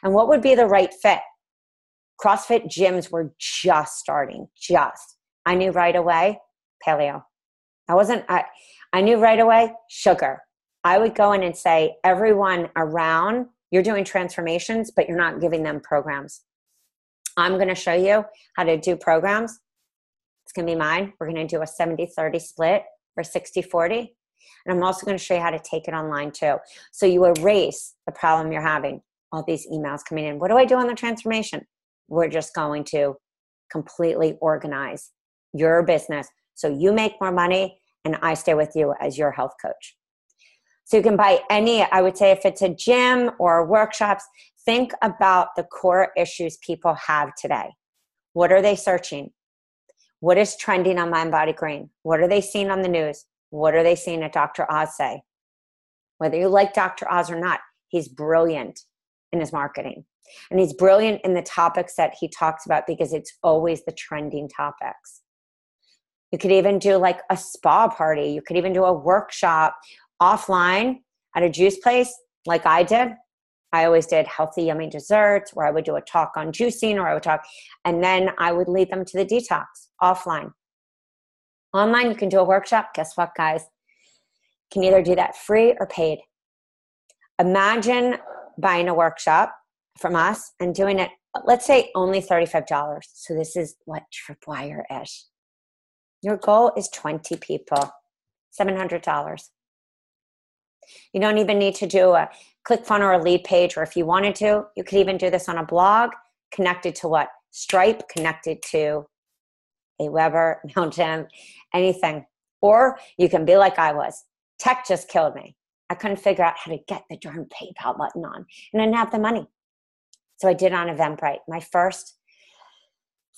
And what would be the right fit? CrossFit gyms were just starting, I knew right away, paleo. I knew right away, sugar. I would go in and say, everyone around, you're doing transformations, but you're not giving them programs. I'm going to show you how to do programs. It's going to be mine. We're going to do a 70-30 split or 60-40. And I'm also going to show you how to take it online too. So you erase the problem you're having. All these emails coming in. What do I do on the transformation? We're just going to completely organize your business so you make more money and I stay with you as your health coach. So you can buy any, I would say if it's a gym or workshops, think about the core issues people have today. What are they searching? What is trending on Mind Body Green? What are they seeing on the news? What are they seeing at Dr. Oz say? Whether you like Dr. Oz or not, he's brilliant in his marketing. And he's brilliant in the topics that he talks about because it's always the trending topics. You could even do like a spa party. You could even do a workshop offline at a juice place like I did. I always did healthy, yummy desserts where I would do a talk on juicing or I would talk, and then I would lead them to the detox offline. Online, you can do a workshop. Guess what, guys? You can either do that free or paid. Imagine buying a workshop from us and doing it, let's say only $35. So this is what Tripwire is. Your goal is 20 people, $700. You don't even need to do a ClickFunnels or a lead page, or if you wanted to, you could even do this on a blog connected to what? Stripe, connected to a Weber, MailChimp, anything. Or you can be like I was. Tech just killed me. I couldn't figure out how to get the darn PayPal button on, and I didn't have the money. So I did on Eventbrite. My first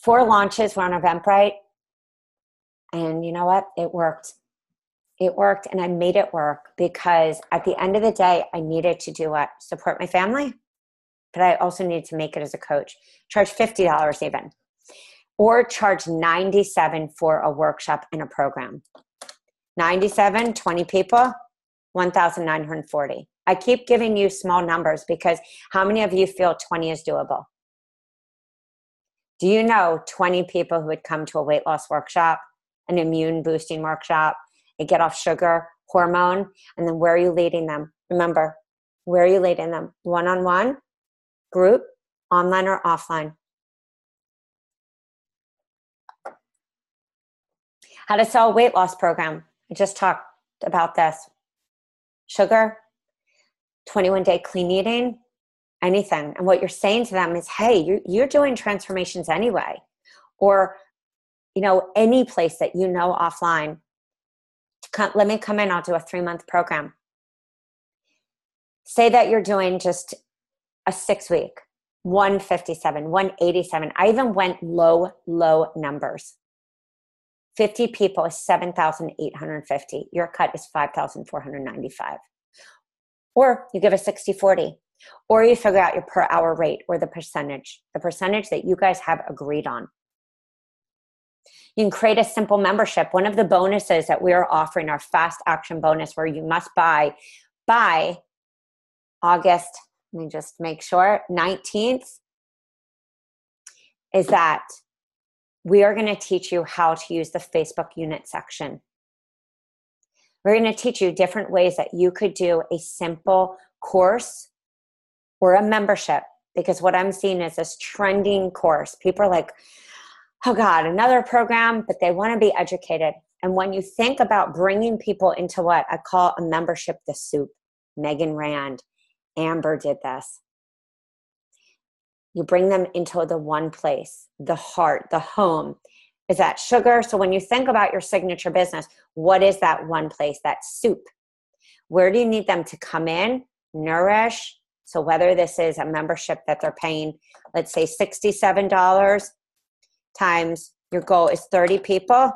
4 launches were on Eventbrite. And you know what? It worked. It worked, and I made it work because at the end of the day, I needed to do what? Support my family, but I also needed to make it as a coach. Charge $50 even, or charge $97 for a workshop and a program. $97, 20 people, $1,940. I keep giving you small numbers because how many of you feel 20 is doable? Do you know 20 people who would come to a weight loss workshop, an immune boosting workshop, a get off sugar, hormone, and then where are you leading them? Remember, where are you leading them? One-on-one, group, online or offline? How to sell a weight loss program. I just talked about this. Sugar, 21-day clean eating, anything. And what you're saying to them is, hey, you're doing transformations anyway. Or, you know, any place that you know offline. Let me come in, I'll do a 3-month program. Say that you're doing just a 6-week, 157, 187. I even went low numbers. 50 people is 7,850. Your cut is 5,495. Or you give a 60-40. Or you figure out your per hour rate or the percentage that you guys have agreed on. You can create a simple membership. One of the bonuses that we are offering, our fast action bonus, where you must buy by August, let me just make sure, 19th, is that we are going to teach you how to use the Facebook unit section. We're going to teach you different ways that you could do a simple course or a membership, because what I'm seeing is this trending course. People are like, oh God, another program, but they want to be educated. And when you think about bringing people into what I call a membership, the soup, Megan Rand, Amber did this. You bring them into the one place, the heart, the home. Is that sugar? So when you think about your signature business, what is that one place, that soup? Where do you need them to come in, nourish? So whether this is a membership that they're paying, let's say $67 times your goal is 30 people,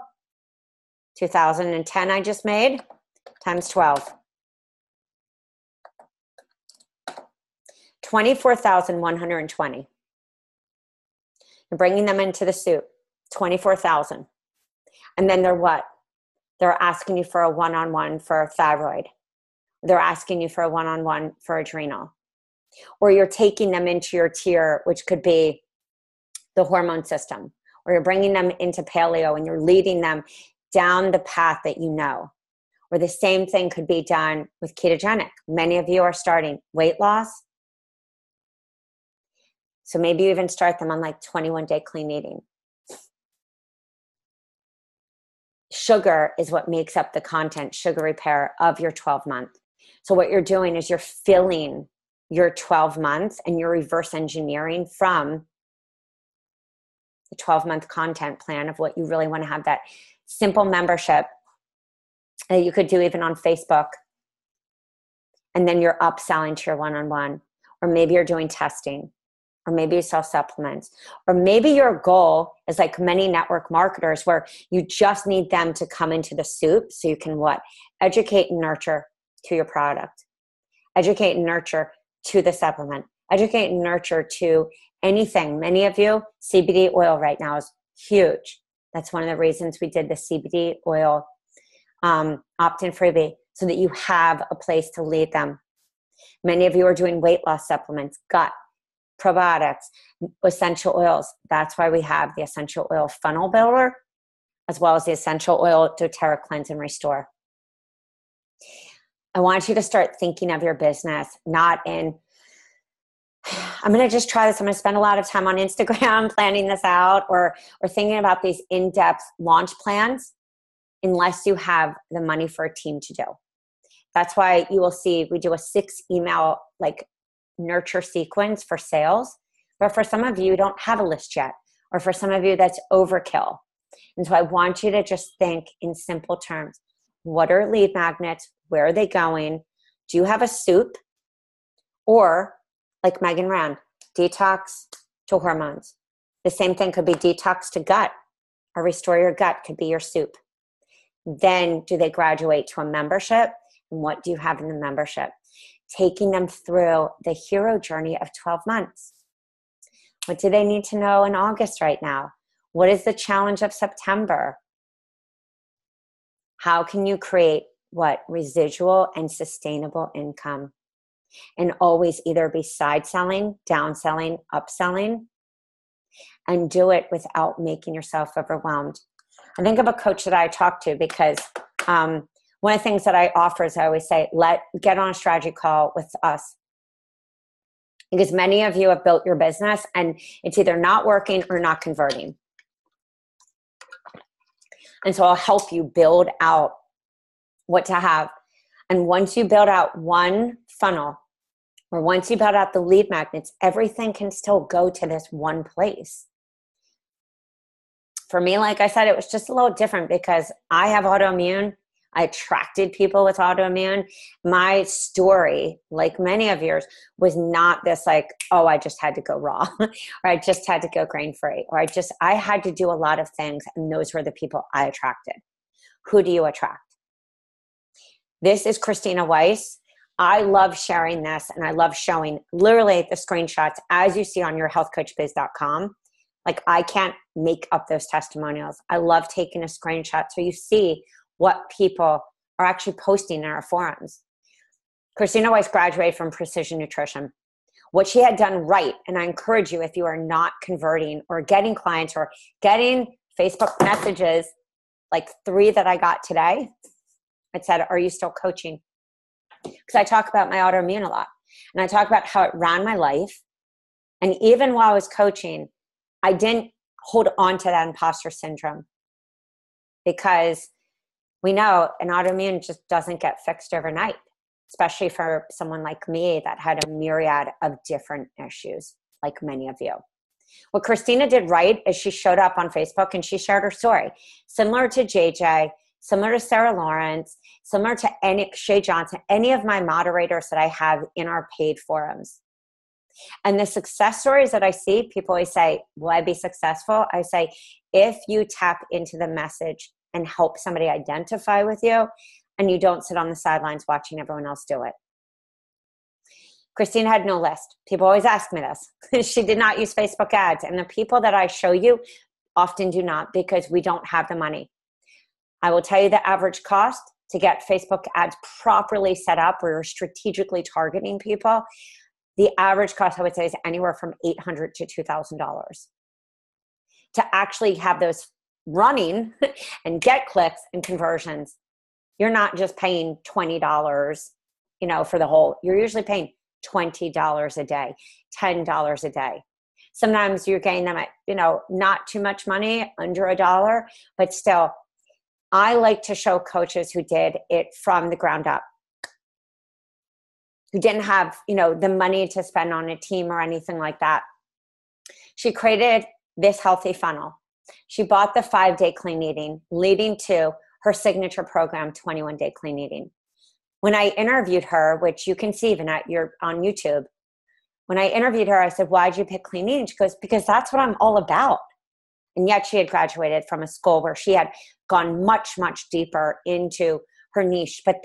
2010 I just made, times 12. 24,120. You're bringing them into the soup, 24,000. And then they're what? They're asking you for a one-on-one for thyroid. They're asking you for a one-on-one for adrenal. Or you're taking them into your tier, which could be the hormone system. Or you're bringing them into paleo and you're leading them down the path that you know. Or the same thing could be done with ketogenic. Many of you are starting weight loss. So maybe you even start them on like 21-day clean eating. Sugar is what makes up the content, sugar repair of your 12-month. So what you're doing is you're filling your 12 months and you're reverse engineering from the 12-month content plan of what you really want to have, that simple membership that you could do even on Facebook. And then you're upselling to your one-on-one, or maybe you're doing testing, or maybe you sell supplements, or maybe your goal is like many network marketers where you just need them to come into the soup so you can what? Educate and nurture to your product. Educate and nurture to the supplement. Educate and nurture to anything. Many of you, CBD oil right now is huge. That's one of the reasons we did the CBD oil opt-in freebie, so that you have a place to lead them. Many of you are doing weight loss supplements, gut, probiotics, essential oils. That's why we have the essential oil funnel builder, as well as the essential oil doTERRA cleanse and restore. I want you to start thinking of your business not in, I'm going to just try this. I'm going to spend a lot of time on Instagram planning this out, or thinking about these in-depth launch plans, unless you have the money for a team to do. That's why you will see we do a 6-email like nurture sequence for sales. But for some of you, you don't have a list yet. Or for some of you, that's overkill. And so I want you to just think in simple terms. What are lead magnets? Where are they going? Do you have a soup? Or like Megan ran, detox to hormones. The same thing could be detox to gut, or restore your gut could be your soup. Then do they graduate to a membership? And what do you have in the membership? Taking them through the hero journey of 12 months. What do they need to know in August right now? What is the challenge of September? How can you create what? Residual and sustainable income. And always either be side selling, down selling, upselling, and do it without making yourself overwhelmed. I think of a coach that I talk to, because one of the things that I offer is I always say, get on a strategy call with us. Because many of you have built your business and it's either not working or not converting. And so I'll help you build out what to have. And once you build out one funnel, or once you build out the lead magnets, everything can still go to this one place. For me, like I said, it was just a little different because I have autoimmune. I attracted people with autoimmune. My story, like many of yours, was not this like, oh, I just had to go raw, or I just had to go grain-free, or I had to do a lot of things, and those were the people I attracted. Who do you attract? This is Christina Weiss. I love sharing this, and I love showing literally the screenshots as you see on yourhealthcoachbiz.com. Like, I can't make up those testimonials. I love taking a screenshot so you see what people are actually posting in our forums. Christina Weiss graduated from Precision Nutrition. What she had done right, and I encourage you, if you are not converting or getting clients or getting Facebook messages, like 3 that I got today, it said, are you still coaching? Because I talk about my autoimmune a lot. And I talk about how it ran my life. And even while I was coaching, I didn't hold on to that imposter syndrome, because we know an autoimmune just doesn't get fixed overnight, especially for someone like me that had a myriad of different issues, like many of you. What Christina did right is she showed up on Facebook and she shared her story, similar to JJ, similar to Sarah Lawrence, similar to Shay Johnson, any of my moderators that I have in our paid forums. And the success stories that I see, people always say, will I be successful? I say, if you tap into the message and help somebody identify with you, and you don't sit on the sidelines watching everyone else do it. Christine had no list. People always ask me this. She did not use Facebook ads. And the people that I show you often do not, because we don't have the money. I will tell you the average cost to get Facebook ads properly set up where you're strategically targeting people. The average cost, I would say, is anywhere from $800 to $2,000 to actually have those running and get clicks and conversions. You're not just paying $20, for the whole, you're usually paying $20 a day, $10 a day. Sometimes you're getting them at, not too much money, under $1, but still, I like to show coaches who did it from the ground up, who didn't have, the money to spend on a team or anything like that. She created this healthy funnel. She bought the 5-day clean eating, leading to her signature program, 21-day clean eating. When I interviewed her, which you can see even on YouTube, when I interviewed her, I said, why'd you pick clean eating? She goes, because that's what I'm all about. And yet she had graduated from a school where she had gone much, much deeper into her niche. But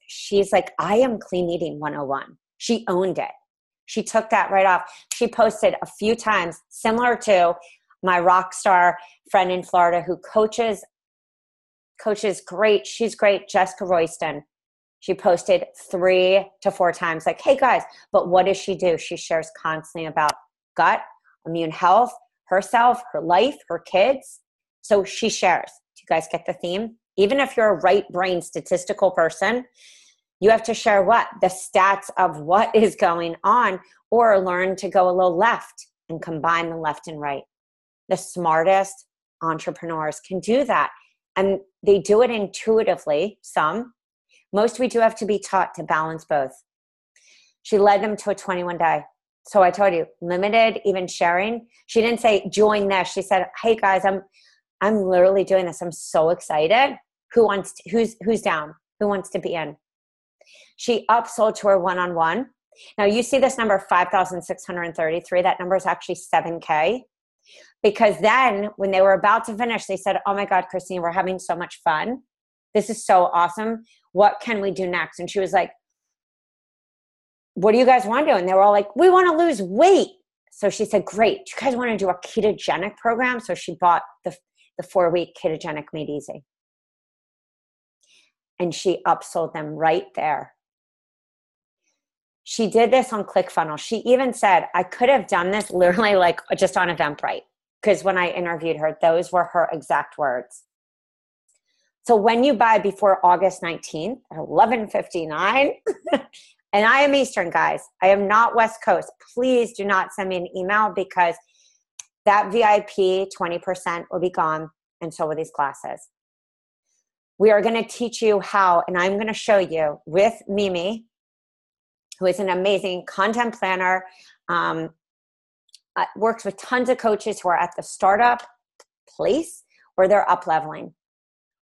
she's like, I am clean eating 101. She owned it. She took that right off. She posted a few times, similar to my rock star friend in Florida who coaches great. She's great, Jessica Royston. She posted 3 to 4 times like, hey guys, but what does she do? She shares constantly about gut, immune health, herself, her life, her kids. So she shares. Do you guys get the theme? Even if you're a right brain statistical person, you have to share what? The stats of what is going on, or learn to go a little left and combine the left and right. The smartest entrepreneurs can do that. And they do it intuitively, some. Most we do have to be taught to balance both. She led them to a 21-day. So I told you, limited even sharing. She didn't say, join this. She said, hey guys, I'm literally doing this. I'm so excited. Who's down? Who wants to be in? She upsold to her one-on-one. Now you see this number, 5,633. That number is actually 7K. Because then when they were about to finish, they said, oh my God, Christine, we're having so much fun. This is so awesome. What can we do next? And she was like, what do you guys want to do? And they were all like, we want to lose weight. So she said, great. Do you guys want to do a ketogenic program? So she bought the 4-week ketogenic made easy. And she upsold them right there. She did this on ClickFunnels. She even said, I could have done this literally like just on Eventbrite. Because when I interviewed her, those were her exact words. So when you buy before August 19th at 11:59, and I am Eastern, guys. I am not West Coast. Please do not send me an email because that VIP 20% will be gone, and so will these classes. We are going to teach you how, and I'm going to show you with Mimi, who is an amazing content planner, works with tons of coaches who are at the startup place where they're up leveling.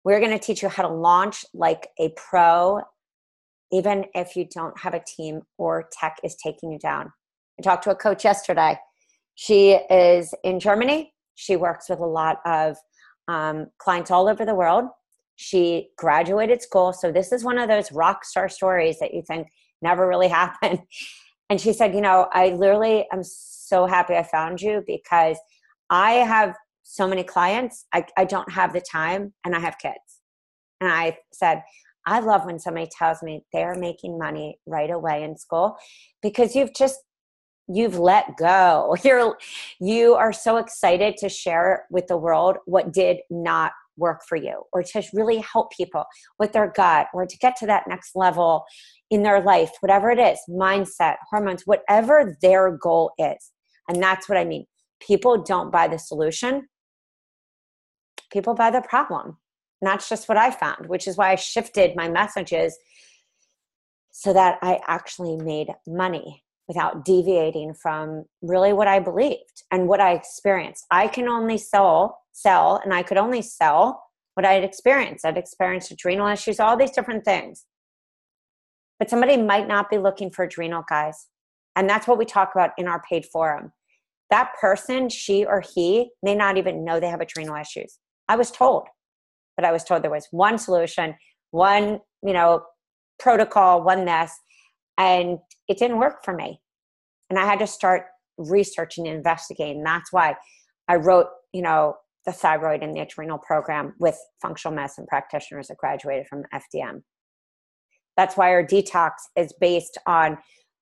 We're going to teach you how to launch like a pro, even if you don't have a team or tech is taking you down. I talked to a coach yesterday. She is in Germany. She works with a lot of clients all over the world. She graduated school. So this is one of those rock star stories that you think never really happened. And she said, I literally am so happy I found you because I have so many clients. I don't have the time and I have kids. And I said, I love when somebody tells me they're making money right away in school because you've let go. You are so excited to share with the world what did not work for you, or to really help people with their gut, or to get to that next level in their life, whatever it is, mindset, hormones, whatever their goal is. And that's what I mean. People don't buy the solution. People buy the problem. And that's just what I found, which is why I shifted my messages so that I actually made money without deviating from really what I believed and what I experienced. I can only sell, and I could only sell what I had experienced. I'd experienced adrenal issues, all these different things. But somebody might not be looking for adrenal, guys. And that's what we talk about in our paid forum. That person, she or he, may not even know they have adrenal issues. I was told, but I was told there was one solution, one, protocol, one this, and it didn't work for me. And I had to start researching and investigating. That's why I wrote, the thyroid and the adrenal program with functional medicine practitioners that graduated from FDM. That's why our detox is based on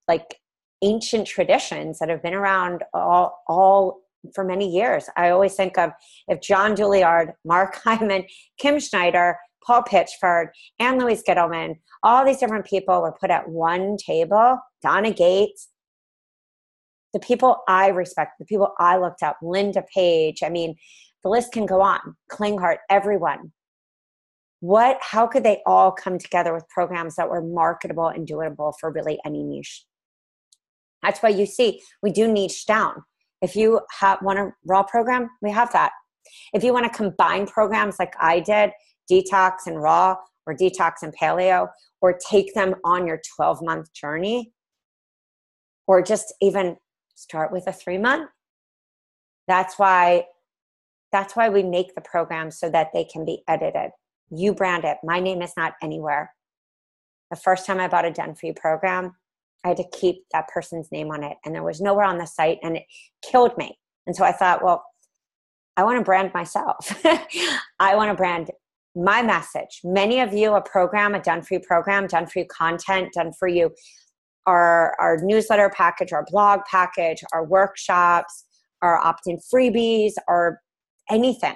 like ancient traditions that have been around all for many years. I always think of if John Douillard, Mark Hyman, Kim Schneider, Paul Pitchford, and Louise Gittleman, all these different people were put at one table, Donna Gates, the people I respect, the people I looked up, Linda Page. I mean, the list can go on. Klinghardt, everyone. How could they all come together with programs that were marketable and doable for really any niche? That's why you see we do niche down. If you want a raw program, we have that. If you want to combine programs like I did, detox and raw, or detox and paleo, or take them on your 12-month journey, or just even start with a 3-month, that's why we make the program so that they can be edited. You brand it. My name is not anywhere. The first time I bought a Done For You program, I had to keep that person's name on it, and there was nowhere on the site, and it killed me. And so I thought, well, I want to brand myself. I want to brand my message. Many of you, a Done For You program, Done For You content, Done For You, our newsletter package, our blog package, our workshops, our opt-in freebies, or anything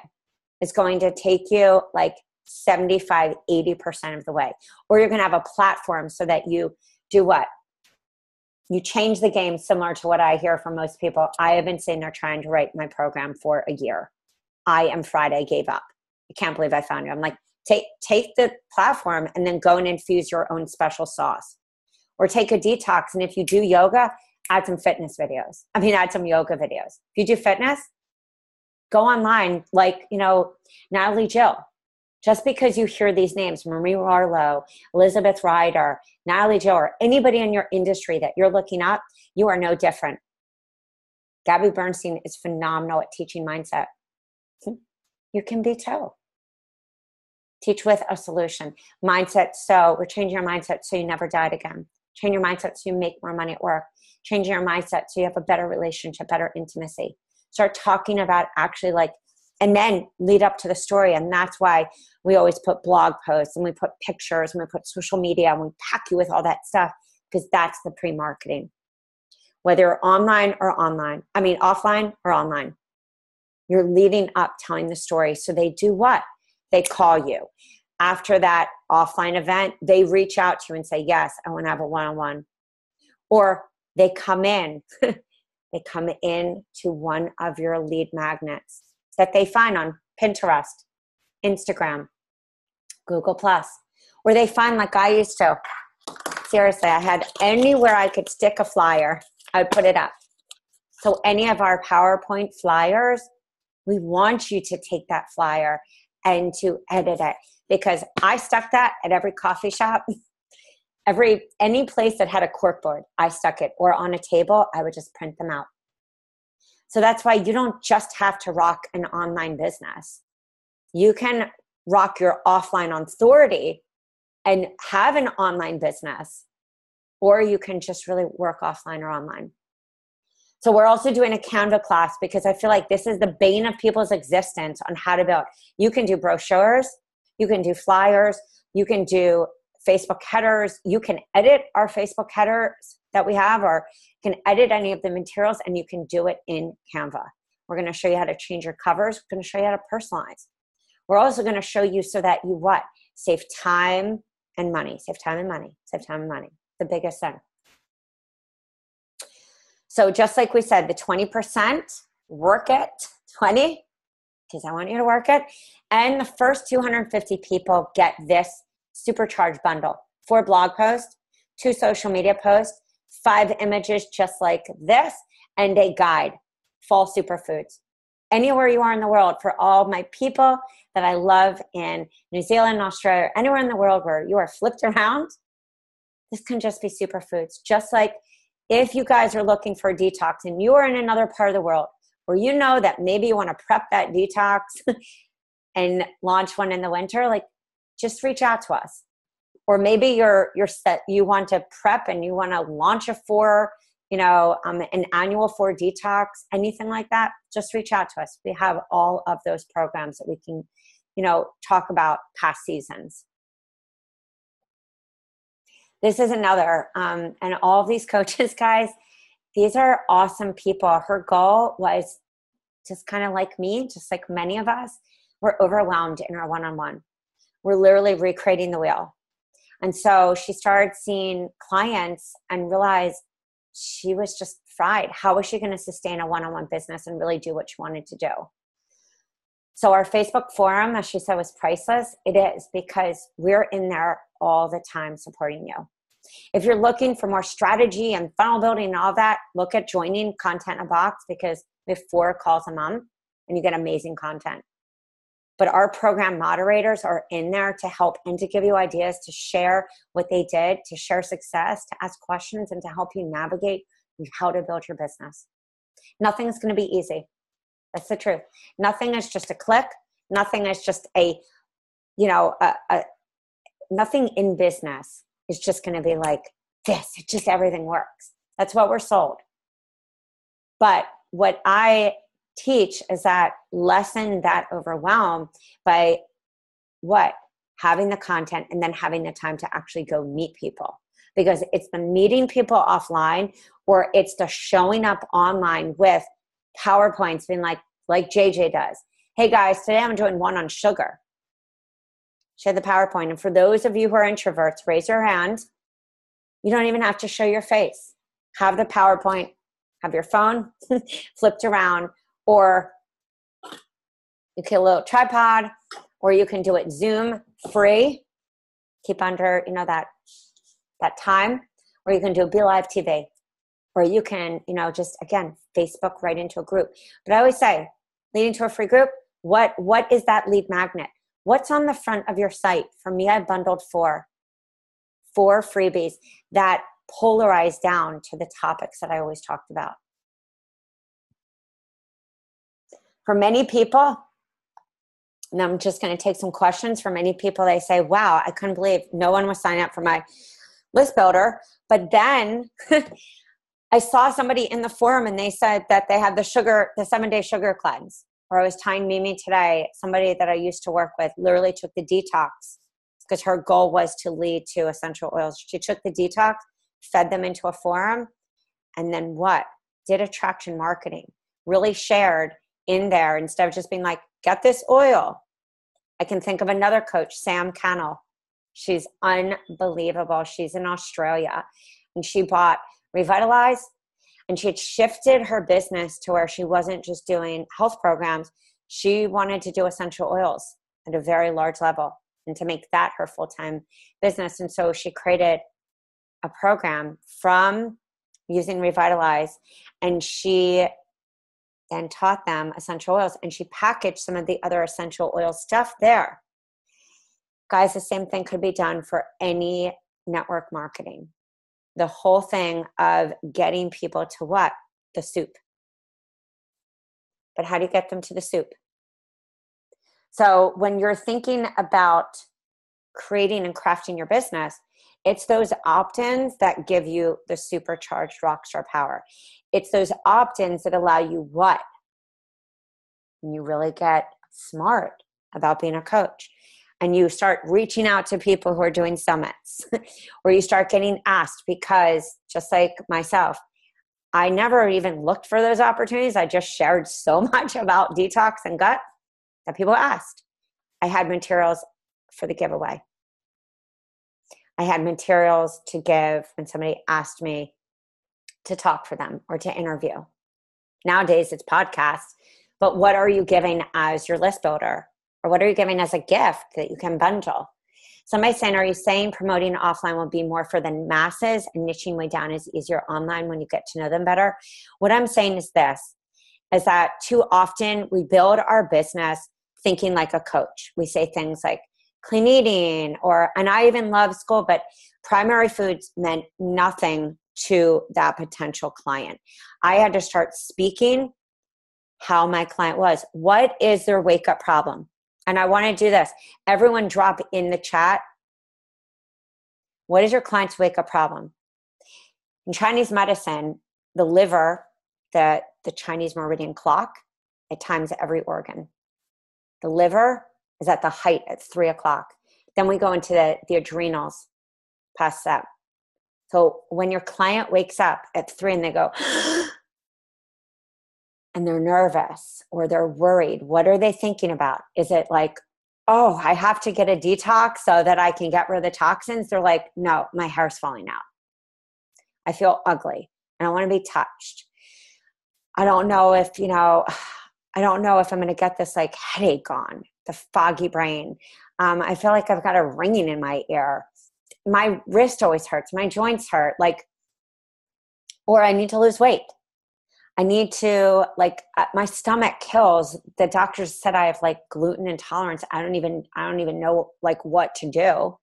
is going to take you like 75, 80% of the way. Or you're going to have a platform so that you do what? You change the game, similar to what I hear from most people. I have been sitting there trying to write my program for a year. I am fried. I gave up. I can't believe I found you. I'm like, take the platform and then go and infuse your own special sauce. Or take a detox, and if you do yoga, add some fitness videos. Add some yoga videos. If you do fitness, go online, like, Natalie Jill. Just because you hear these names, Marie Marlowe, Elizabeth Ryder, Natalie Jill, or anybody in your industry that you're looking up, you are no different. Gabby Bernstein is phenomenal at teaching mindset. You can be too. Teach with a solution. Mindset, so we're changing your mindset so you never died again. Change your mindset so you make more money at work. Change your mindset so you have a better relationship, better intimacy. Start talking about actually and then lead up to the story. And that's why we always put blog posts, and we put pictures, and we put social media, and we pack you with all that stuff, because that's the pre-marketing. Whether you're offline or online, you're leading up, telling the story. So they do what? They call you. After that offline event, they reach out to you and say, yes, I want to have a one-on-one. Or they come in. They come in to one of your lead magnets that they find on Pinterest, Instagram, Google+. Or they find, like I used to. Seriously, I had anywhere I could stick a flyer, I would put it up. So any of our PowerPoint flyers, we want you to take that flyer and to edit it. Because I stuck that at every coffee shop, any place that had a corkboard, I stuck it. Or on a table, I would just print them out. So that's why you don't just have to rock an online business. You can rock your offline authority and have an online business, or you can just really work offline or online. So we're also doing a Canva class, because I feel like this is the bane of people's existence on how to build. You can do brochures, you can do flyers, you can do Facebook headers, you can edit our Facebook headers that we have, or you can edit any of the materials, and you can do it in Canva. We're going to show you how to change your covers. We're going to show you how to personalize. We're also going to show you so that you what? Save time and money. Save time and money. Save time and money. The biggest thing. So just like we said, the 20%, work it, 20, because I want you to work it. And the first 250 people get this supercharged bundle. 4 blog posts, 2 social media posts, 5 images just like this, and a guide, fall superfoods. Anywhere you are in the world, for all my people that I love in New Zealand, Australia, anywhere in the world where you are flipped around, this can just be superfoods. Just like if you guys are looking for a detox and you are in another part of the world where you know that maybe you want to prep that detox and launch one in the winter, like just reach out to us. Or maybe you're set, you want to prep and you want to launch an annual 4 detox, anything like that, just reach out to us. We have all of those programs that we can, talk about past seasons. This is another, and all of these coaches, guys, these are awesome people. Her goal was just kind of like me, just like many of us, we're overwhelmed in our one-on-one. we're literally recreating the wheel. And so she started seeing clients and realized she was just fried. How was she going to sustain a one-on-one business and really do what she wanted to do? So our Facebook forum, as she said, was priceless. It is, because we're in there all the time supporting you. If you're looking for more strategy and funnel building and all that, look at joining Content in a Box, because we have 4 calls a month and you get amazing content. But our program moderators are in there to help and to give you ideas, to share what they did, to share success, to ask questions, and to help you navigate how to build your business. Nothing's going to be easy. That's the truth. Nothing is just a click. Nothing is just nothing in business is just going to be like this. It's just everything works. That's what we're sold. But what I teach is that lessen that overwhelm by what? Having the content and then having the time to actually go meet people. Because it's the meeting people offline, or it's the showing up online with PowerPoints being like JJ does. Hey guys, today I'm doing one on sugar. Share the PowerPoint. And for those of you who are introverts, raise your hand. You don't even have to show your face. Have the PowerPoint, have your phone flipped around, or you can a little tripod, or you can do it Zoom free. Keep under, that time, or you can do Be Live TV, or you can, just again, Facebook right into a group. But I always say, leading to a free group, what is that lead magnet? What's on the front of your site? For me, I bundled 4 freebies that polarize down to the topics that I always talked about. For many people, and I'm just going to take some questions. For many people, they say, wow, I couldn't believe no one was signing up for my list builder. But then I saw somebody in the forum and they said that they had the 7-day sugar cleanse. Or I was telling Mimi today, somebody that I used to work with literally took the detox because her goal was to lead to essential oils. She took the detox, fed them into a forum, and then what? Did attraction marketing. Really shared in there instead of just being like, get this oil. I can think of another coach, Sam Cannell. She's unbelievable. She's in Australia. And she bought Revitalize, and she had shifted her business to where she wasn't just doing health programs. She wanted to do essential oils at a very large level and to make that her full-time business. And so she created a program from using Revitalize, and she then taught them essential oils, and she packaged some of the other essential oil stuff there. Guys, the same thing could be done for any network marketing. The whole thing of getting people to what? The soup. But how do you get them to the soup? So when you're thinking about creating and crafting your business, it's those opt-ins that give you the supercharged rockstar power. It's those opt-ins that allow you what? And you really get smart about being a coach. And you start reaching out to people who are doing summits, or you start getting asked, because just like myself, I never even looked for those opportunities. I just shared so much about detox and gut that people asked. I had materials for the giveaway. I had materials to give when somebody asked me to talk for them or to interview. Nowadays it's podcasts, but what are you giving as your list builder? Or what are you giving as a gift that you can bundle? Somebody's saying, are you saying promoting offline will be more for the masses and niching way down is easier online when you get to know them better? What I'm saying is this, is that too often we build our business thinking like a coach. We say things like clean eating, and I even love school, but primary foods meant nothing to that potential client. I had to start speaking how my client was. What is their wake-up problem? And I want to do this. Everyone drop in the chat. What is your client's wake-up problem? In Chinese medicine, the liver, the Chinese meridian clock, it times every organ. The liver is at the height at 3 o'clock. Then we go into the adrenals past that. So when your client wakes up at 3 and they go, and they're nervous or they're worried, what are they thinking about? Is it like, oh, I have to get a detox so that I can get rid of the toxins. They're like, no, my hair's falling out. I feel ugly. I don't want to be touched. I don't know if, I don't know if I'm going to get this like headache on, the foggy brain. I feel like I've got a ringing in my ear. My wrist always hurts. My joints hurt. Like, or I need to lose weight. I need to, like, my stomach kills. The doctors said I have like gluten intolerance. I don't even know like what to do.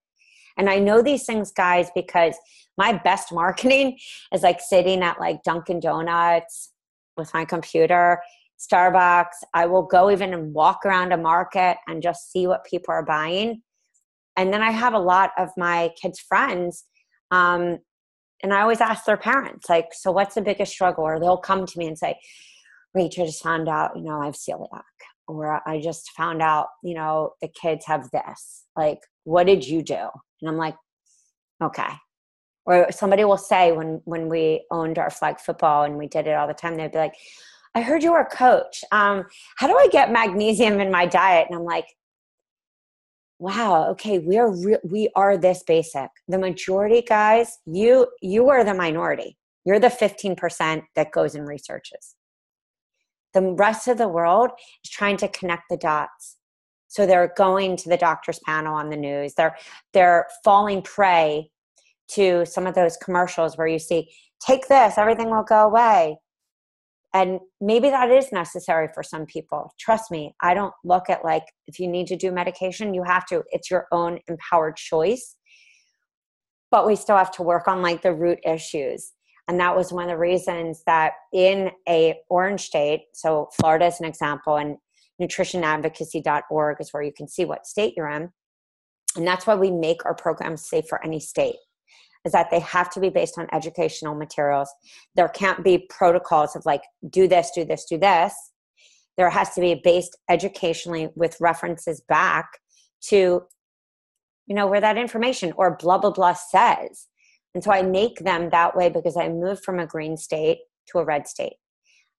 And I know these things, guys, because my best marketing is like sitting at like Dunkin' Donuts with my computer, Starbucks. I will go even and walk around a market and just see what people are buying. And then I have a lot of my kids' friends, and I always ask their parents, like, so what's the biggest struggle? Or they'll come to me and say, Rachel, I just found out, I have celiac. Or I just found out, the kids have this. Like, what did you do? And I'm like, okay. Or somebody will say when we owned our flag football and we did it all the time, they'd be like, I heard you were a coach. How do I get magnesium in my diet? And I'm like, wow, okay, we are this basic. The majority, guys, you are the minority. You're the 15% that goes and researches. The rest of the world is trying to connect the dots. So they're going to the doctor's panel on the news. They're falling prey to some of those commercials where you see, take this, everything will go away. And maybe that is necessary for some people. Trust me, I don't look at like, if you need to do medication, you have to. It's your own empowered choice. But we still have to work on like the root issues. And that was one of the reasons that in a orange state, so Florida is an example, and nutritionadvocacy.org is where you can see what state you're in. And that's why we make our programs safe for any state, is that they have to be based on educational materials. There can't be protocols of like, do this, do this, do this. There has to be based educationally with references back to, where that information or blah, blah, blah says. And so I make them that way because I moved from a green state to a red state.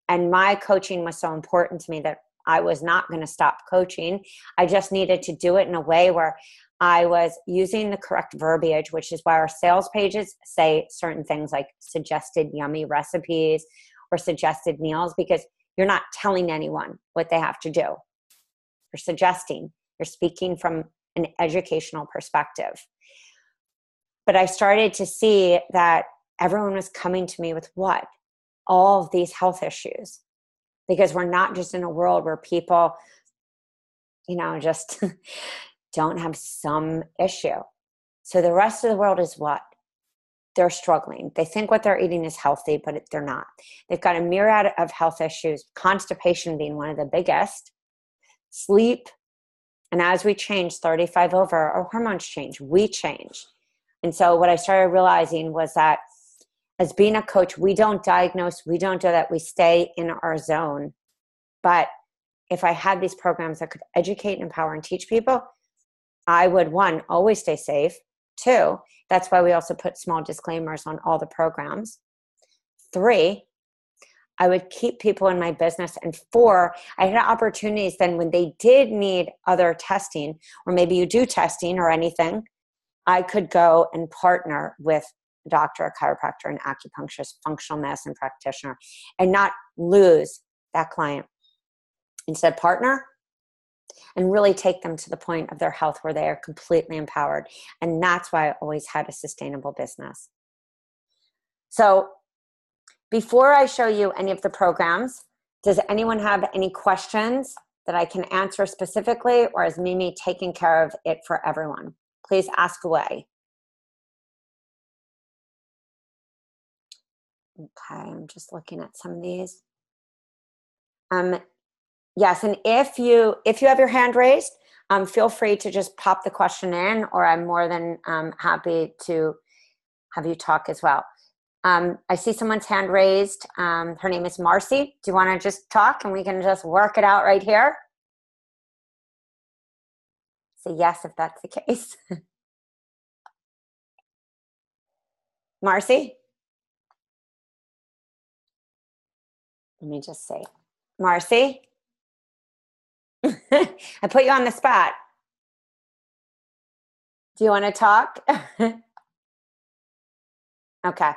And my coaching was so important to me that I was not going to stop coaching. I just needed to do it in a way where I was using the correct verbiage, which is why our sales pages say certain things like suggested yummy recipes or suggested meals, because you're not telling anyone what they have to do. You're suggesting, you're speaking from an educational perspective. But I started to see that everyone was coming to me with what? All of these health issues. Because we're not just in a world where people, just don't have some issue. So the rest of the world is what? They're struggling. They think what they're eating is healthy, but they're not. They've got a myriad of health issues, constipation being one of the biggest, sleep. And as we change 35 over, our hormones change. We change. And so what I started realizing was that as being a coach, we don't diagnose, we don't do that, we stay in our zone. But if I had these programs that could educate and empower and teach people, I would, one, always stay safe. Two, that's why we also put small disclaimers on all the programs. Three, I would keep people in my business. And four, I had opportunities then when they did need other testing, or maybe you do testing or anything, I could go and partner with a doctor, a chiropractor, an acupuncturist, functional medicine practitioner, and not lose that client. Instead, partner and really take them to the point of their health where they are completely empowered. And that's why I always had a sustainable business. So before I show you any of the programs, does anyone have any questions that I can answer specifically, or is Mimi taking care of it for everyone? Please ask away. Okay, I'm just looking at some of these. Yes, and if you have your hand raised, feel free to just pop the question in, or I'm more than happy to have you talk as well. I see someone's hand raised. Her name is Marcy. Do you want to just talk and we can just work it out right here? Say yes if that's the case. Marcy? Let me just say, Marcy? I put you on the spot. Do you want to talk? Okay.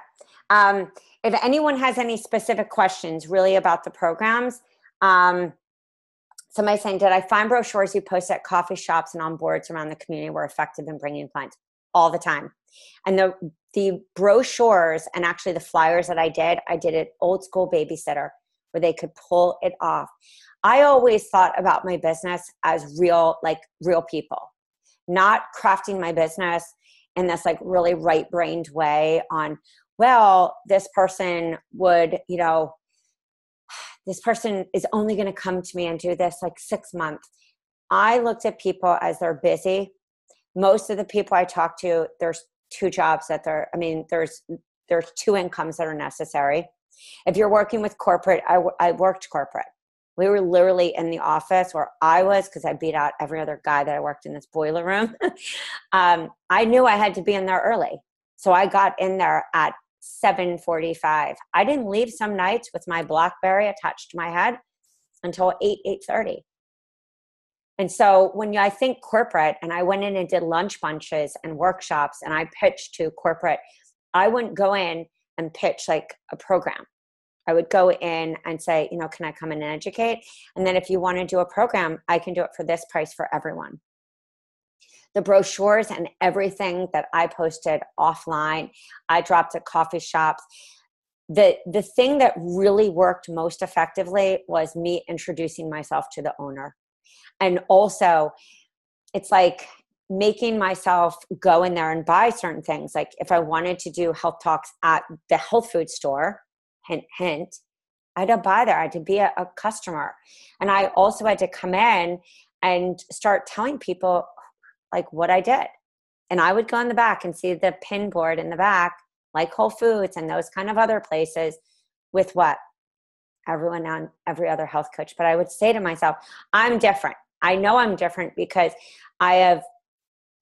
If anyone has any specific questions really about the programs, somebody's saying, did I find brochures you post at coffee shops and on boards around the community were effective in bringing clients? All the time. And the brochures and actually the flyers that I did it old school babysitter where they could pull it off. I always thought about my business as real people, not crafting my business in this like really right-brained way on, well, this person would, this person is only going to come to me and do this like 6 months. I looked at people as they're busy. Most of the people I talk to, there's two jobs there's 2 incomes that are necessary. If you're working with corporate, I worked corporate. We were literally in the office where I was, because I beat out every other guy that I worked in this boiler room. I knew I had to be in there early. So I got in there at 7:45. I didn't leave some nights with my BlackBerry attached to my head until 8:30. And so when I think corporate, and I went in and did lunch bunches and workshops and I pitched to corporate, I wouldn't go in and pitch like a program. I would go in and say, can I come in and educate? And then if you want to do a program, I can do it for this price for everyone. The brochures and everything that I posted offline, I dropped at coffee shops. The thing that really worked most effectively was me introducing myself to the owner. And also, it's like making myself go in there and buy certain things. Like if I wanted to do health talks at the health food store, hint, hint, I had to buy there. I had to be a customer. And I also had to come in and start telling people like what I did. And I would go in the back and see the pin board in the back, like Whole Foods and those kind of other places with what? Everyone on every other health coach. But I would say to myself, I'm different. I know I'm different because I have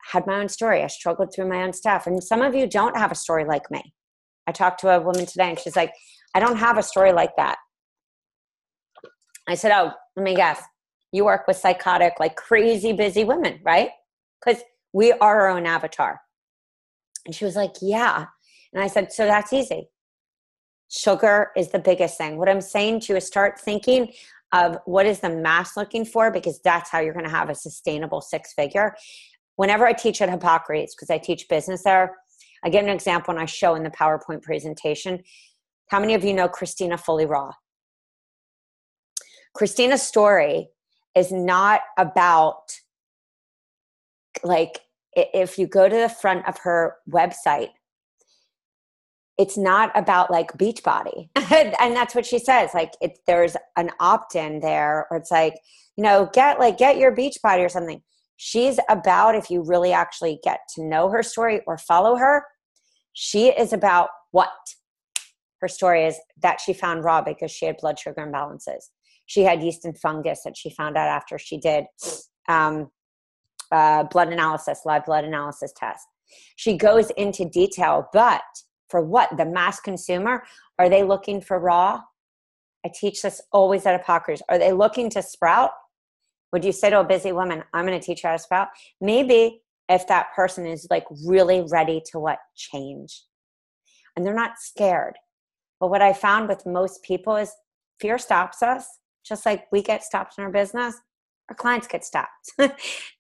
had my own story. I struggled through my own stuff. And some of you don't have a story like me. I talked to a woman today and she's like, I don't have a story like that. I said, oh, let me guess. You work with psychotic, like crazy busy women, right? Because we are our own avatar. And she was like, yeah. And I said, so that's easy. Sugar is the biggest thing. What I'm saying to you is start thinking of what is the mass looking for, because that's how you're going to have a sustainable 6-figure. Whenever I teach at Hippocrates, because I teach business there, I give an example and I show in the PowerPoint presentation. How many of you know Christina Fully Raw? Christina's story is not about, like, if you go to the front of her website, it's not about like Beachbody. And that's what she says. Like there's an opt-in there, or it's like, get your Beachbody or something. She's about, if you really actually get to know her story or follow her, she is about what? Her story is that she found raw because she had blood sugar imbalances. She had yeast and fungus that she found out after she did live blood analysis test. She goes into detail, but for what? The mass consumer, are they looking for raw? I teach this always at Hippocrates. Are they looking to sprout? Would you say to a busy woman, I'm going to teach you how to sprout? Maybe if that person is like really ready to what? Change. And they're not scared. But what I found with most people is fear stops us, just like we get stopped in our business. Our clients get stopped.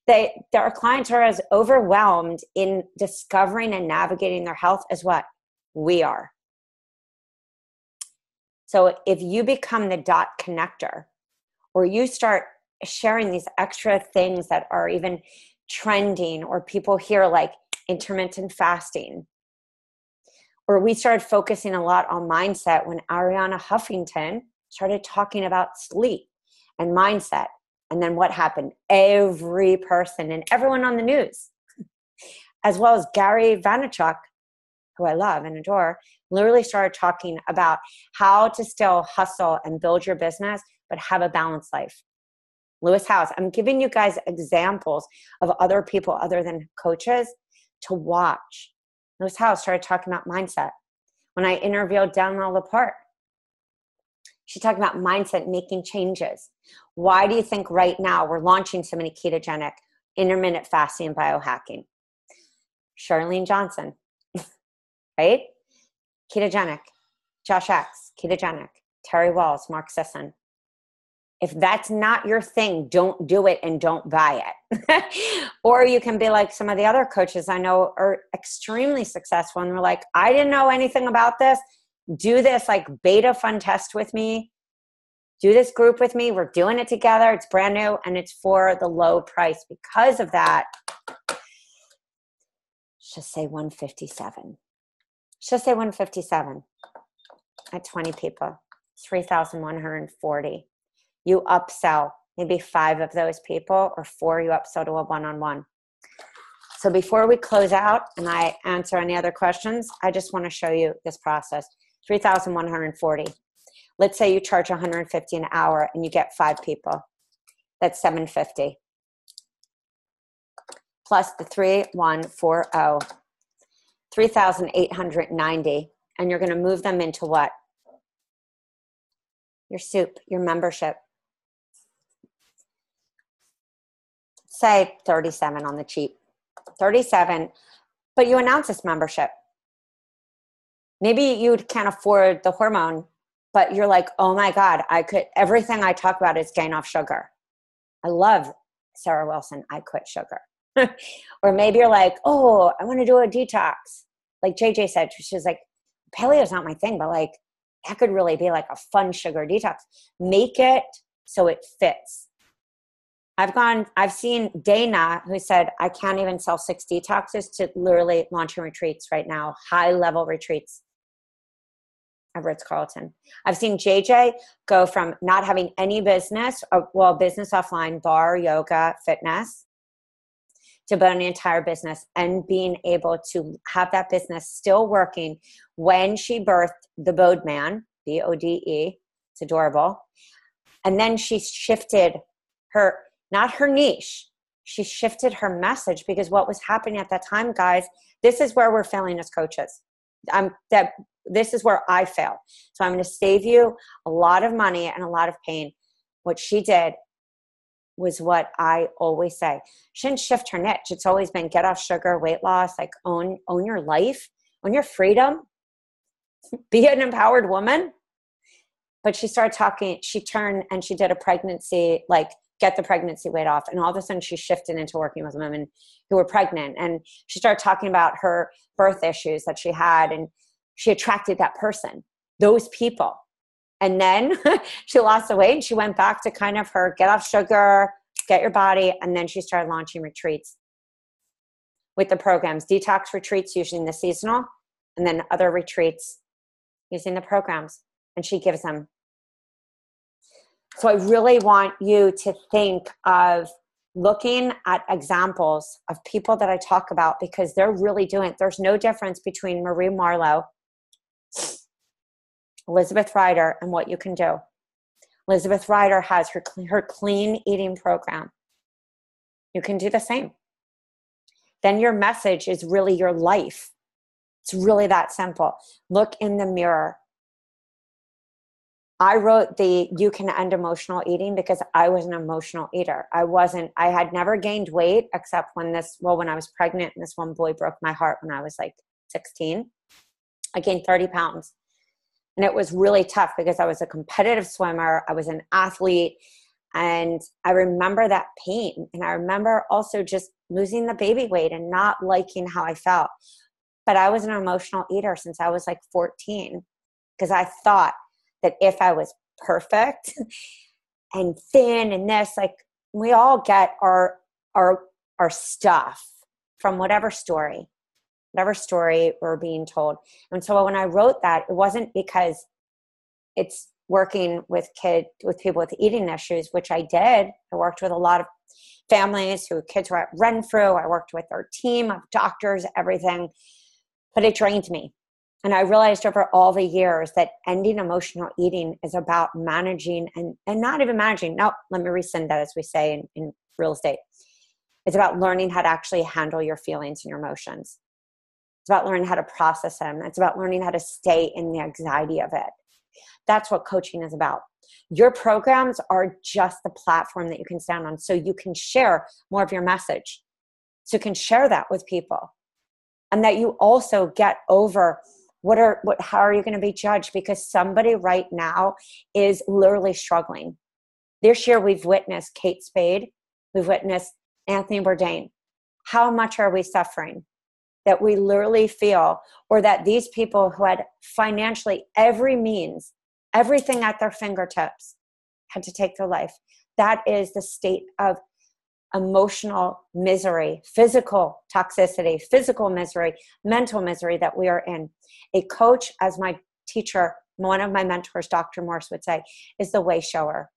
Our clients are as overwhelmed in discovering and navigating their health as what? We are. So if you become the dot connector, or you start sharing these extra things that are even trending, or people hear like intermittent fasting, or we started focusing a lot on mindset when Arianna Huffington started talking about sleep and mindset. And then what happened? Every person and everyone on the news, as well as Gary Vaynerchuk, who I love and adore, literally started talking about how to still hustle and build your business, but have a balanced life. Lewis Howes, I'm giving you guys examples of other people other than coaches to watch. Lewis Howes started talking about mindset. When I interviewed Danielle Laporte, she talked about mindset, making changes. Why do you think right now we're launching so many ketogenic, intermittent fasting, and biohacking? Charlene Johnson, right? Ketogenic, Josh X, Ketogenic, Terry Walls, Mark Sisson. If that's not your thing, don't do it and don't buy it. Or you can be like some of the other coaches I know are extremely successful and they're like, I didn't know anything about this. Do this like beta fun test with me. Do this group with me. We're doing it together. It's brand new and it's for the low price. Because of that, just say 157. Just say 157 at 20 people, 3,140. You upsell maybe 5 of those people or 4 you upsell to a one-on-one. So before we close out and I answer any other questions, I just want to show you this process. 3,140. Let's say you charge $150 an hour and you get 5 people. That's $750. Plus the 3,140, 3,890. And you're going to move them into what? Your soup, your membership. Say 37 on the cheap, 37, but you announce this membership. Maybe you can't afford the hormone, but you're like, oh my God, everything I talk about is gain off sugar. I love Sarah Wilson, I quit sugar. Or maybe you're like, oh, I want to do a detox. Like JJ said, she's like, paleo is not my thing, but like, that could really be like a fun sugar detox. Make it so it fits. I've seen Dana who said, I can't even sell 6 detoxes to literally launching retreats right now, high level retreats at Ritz-Carlton. I've seen JJ go from not having any business, business offline, bar, yoga, fitness, to building an entire business and being able to have that business still working when she birthed the Bode Man, B-O-D-E, it's adorable. And then she shifted not her niche, she shifted her message because what was happening at that time, guys, this is where we're failing as coaches. This is where I fail. So I'm going to save you a lot of money and a lot of pain. What she did was what I always say. She didn't shift her niche. It's always been get off sugar, weight loss, like own your life, own your freedom, be an empowered woman. But she started talking, she turned and she did a pregnancy, like get the pregnancy weight off. And all of a sudden she shifted into working with women who were pregnant. And she started talking about her birth issues that she had. And she attracted that person, those people. And then she lost the weight and she went back to kind of her get off sugar, get your body. And then she started launching retreats with the programs, detox retreats using the seasonal, and then other retreats using the programs. And she gives them. So I really want you to think of looking at examples of people that I talk about because they're really doing it. There's no difference between Marie Marlowe, Elizabeth Ryder, and what you can do. Elizabeth Ryder has her clean eating program. You can do the same. Then your message is really your life. It's really that simple. Look in the mirror. I wrote the You Can End Emotional Eating because I was an emotional eater. I had never gained weight except when I was pregnant and this one boy broke my heart when I was like 16. I gained 30 pounds. And it was really tough because I was a competitive swimmer. I was an athlete. And I remember that pain. And I remember also just losing the baby weight and not liking how I felt. But I was an emotional eater since I was like 14 because I thought that if I was perfect and thin and this, like we all get our stuff from whatever story we're being told. And so when I wrote that, it wasn't because it's working with people with eating issues, which I did. I worked with a lot of families whose kids were at Renfrew. I worked with their team of doctors, everything, but it drained me. And I realized over all the years that ending emotional eating is about managing and not even managing. No, let me rescind that, as we say in real estate. It's about learning how to actually handle your feelings and your emotions. It's about learning how to process them. It's about learning how to stay in the anxiety of it. That's what coaching is about. Your programs are just the platform that you can stand on so you can share more of your message. So you can share that with people. and that you also get over how are you going to be judged? Because somebody right now is literally struggling. This year we've witnessed Kate Spade, we've witnessed Anthony Bourdain. How much are we suffering that we literally feel, or that these people who had financially every means, everything at their fingertips, had to take their life? That is the state of emotional misery, physical toxicity, physical misery, mental misery that we are in. A coach, as my teacher, one of my mentors, Dr. Morse, would say, is the way shower.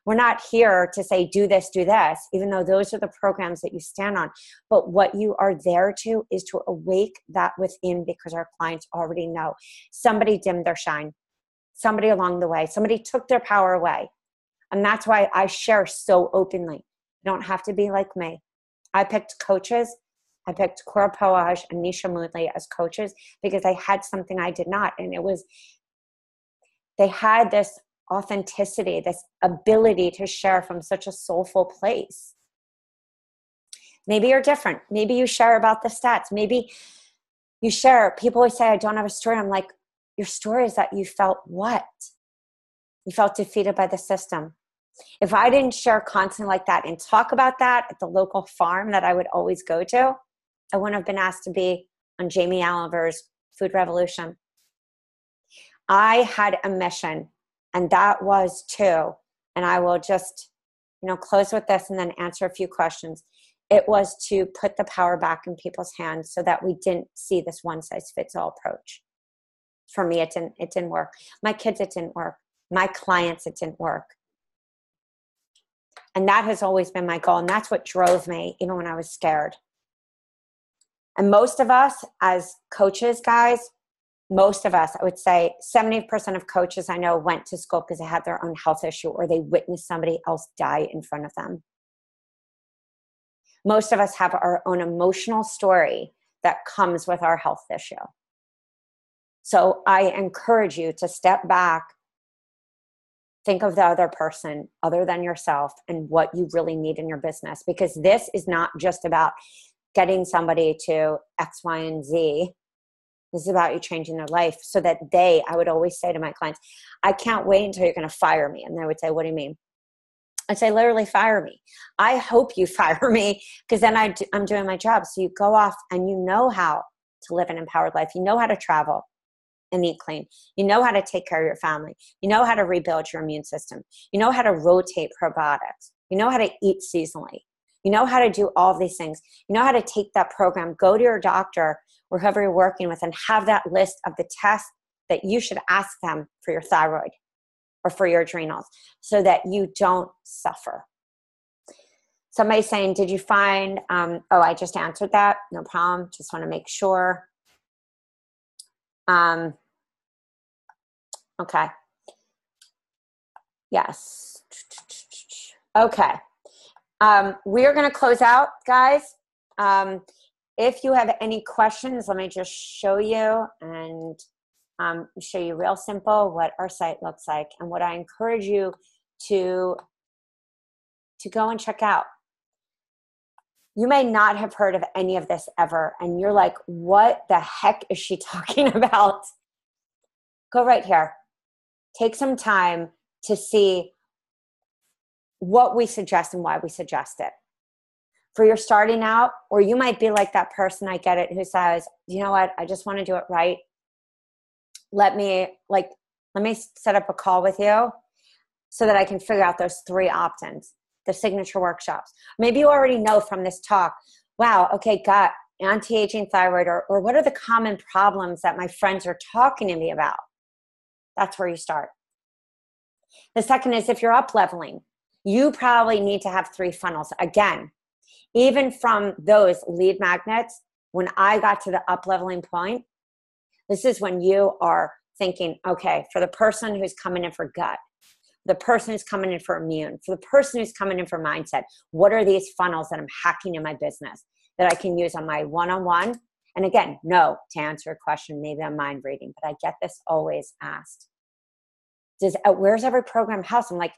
We're not here to say, do this, even though those are the programs that you stand on. But what you are there to is to awake that within, because our clients already know somebody dimmed their shine. Somebody along the way, somebody took their power away. And that's why I share so openly. You don't have to be like me. I picked coaches. I picked Cora Poage and Nisha Moodley as coaches because they had something I did not. And they had this authenticity, this ability to share from such a soulful place. Maybe you're different. Maybe you share about the stats. Maybe you share. People always say, I don't have a story. I'm like, your story is that you felt what? You felt defeated by the system. If I didn't share content like that and talk about that at the local farm that I would always go to, I wouldn't have been asked to be on Jamie Oliver's Food Revolution. I had a mission, and that was to, and I will just, close with this and then answer a few questions. It was to put the power back in people's hands so that we didn't see this one-size-fits-all approach. For me, it didn't work. My kids, it didn't work. My clients, it didn't work. And that has always been my goal. And that's what drove me, even when I was scared. And most of us as coaches, guys, most of us, I would say 70% of coaches I know went to school because they had their own health issue or they witnessed somebody else die in front of them. Most of us have our own emotional story that comes with our health issue. So I encourage you to step back, think of the other person other than yourself and what you really need in your business, because this is not just about getting somebody to X, Y, and Z. This is about you changing their life so that I would always say to my clients, I can't wait until you're going to fire me. And they would say, what do you mean? I'd say, literally fire me. I hope you fire me because then I'm doing my job. So you go off and you know how to live an empowered life. You know how to travel and eat clean. You know how to take care of your family. You know how to rebuild your immune system. You know how to rotate probiotics. You know how to eat seasonally. You know how to do all of these things. You know how to take that program, go to your doctor or whoever you're working with and have that list of the tests that you should ask them for your thyroid or for your adrenals so that you don't suffer. Somebody's saying, did you find, I just answered that. No problem. Just want to make sure. Okay. Yes. Okay. We are going to close out, guys. If you have any questions, let me just show you and show you real simple what our site looks like and what I encourage you to go and check out. You may not have heard of any of this ever, and you're like, what the heck is she talking about? Go right here. Take some time to see what we suggest and why we suggest it. For your starting out, or you might be like that person, I get it, who says, you know what, I just want to do it right. Let me set up a call with you so that I can figure out those 3 opt-ins, the signature workshops. Maybe you already know from this talk, wow, okay, gut, anti-aging thyroid, or what are the common problems that my friends are talking to me about? That's where you start. The second is if you're up leveling, you probably need to have 3 funnels. Again, even from those lead magnets, when I got to the up leveling point, this is when you are thinking, okay, for the person who's coming in for gut, the person who's coming in for immune, for the person who's coming in for mindset, what are these funnels that I'm hacking in my business that I can use on my one-on-one? And again, no, to answer your question, maybe I'm mind reading, but I get this always asked. Where's every program house? I'm like,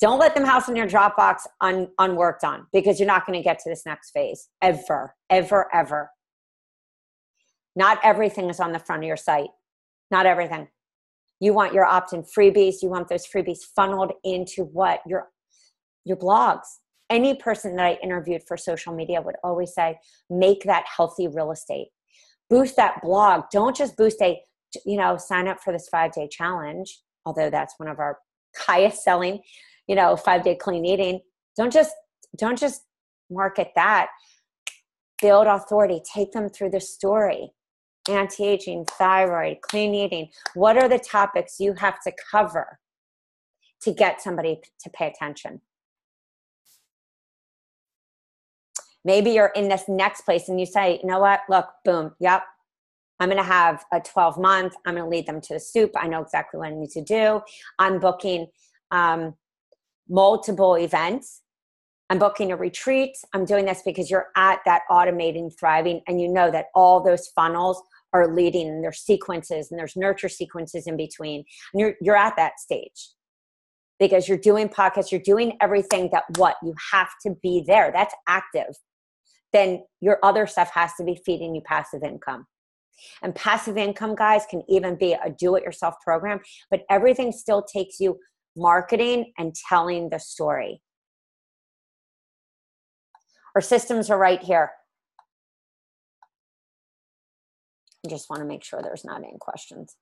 don't let them house in your Dropbox unworked on, because you're not going to get to this next phase ever, ever, ever. Not everything is on the front of your site. Not everything. You want your opt-in freebies. You want those freebies funneled into what? Your blogs. Any person that I interviewed for social media would always say, make that healthy real estate. Boost that blog. Don't just boost sign up for this 5-day challenge, although that's one of our highest selling, 5-day clean eating. Don't just market that. Build authority. Take them through the story. Anti-aging, thyroid, clean eating. What are the topics you have to cover to get somebody to pay attention? Maybe you're in this next place and you say, you know what? Look, boom. Yep. I'm going to have a 12-month. I'm going to lead them to the soup. I know exactly what I need to do. I'm booking multiple events. I'm booking a retreat. I'm doing this because you're at that automating, thriving, and you know that all those funnels are leading, and there's sequences and there's nurture sequences in between. And you're at that stage because you're doing podcasts. You're doing everything that you have to be there. That's active. Then your other stuff has to be feeding you passive income. And passive income, guys, can even be a do-it-yourself program, but everything still takes you marketing and telling the story. Our systems are right here. I just want to make sure there's not any questions.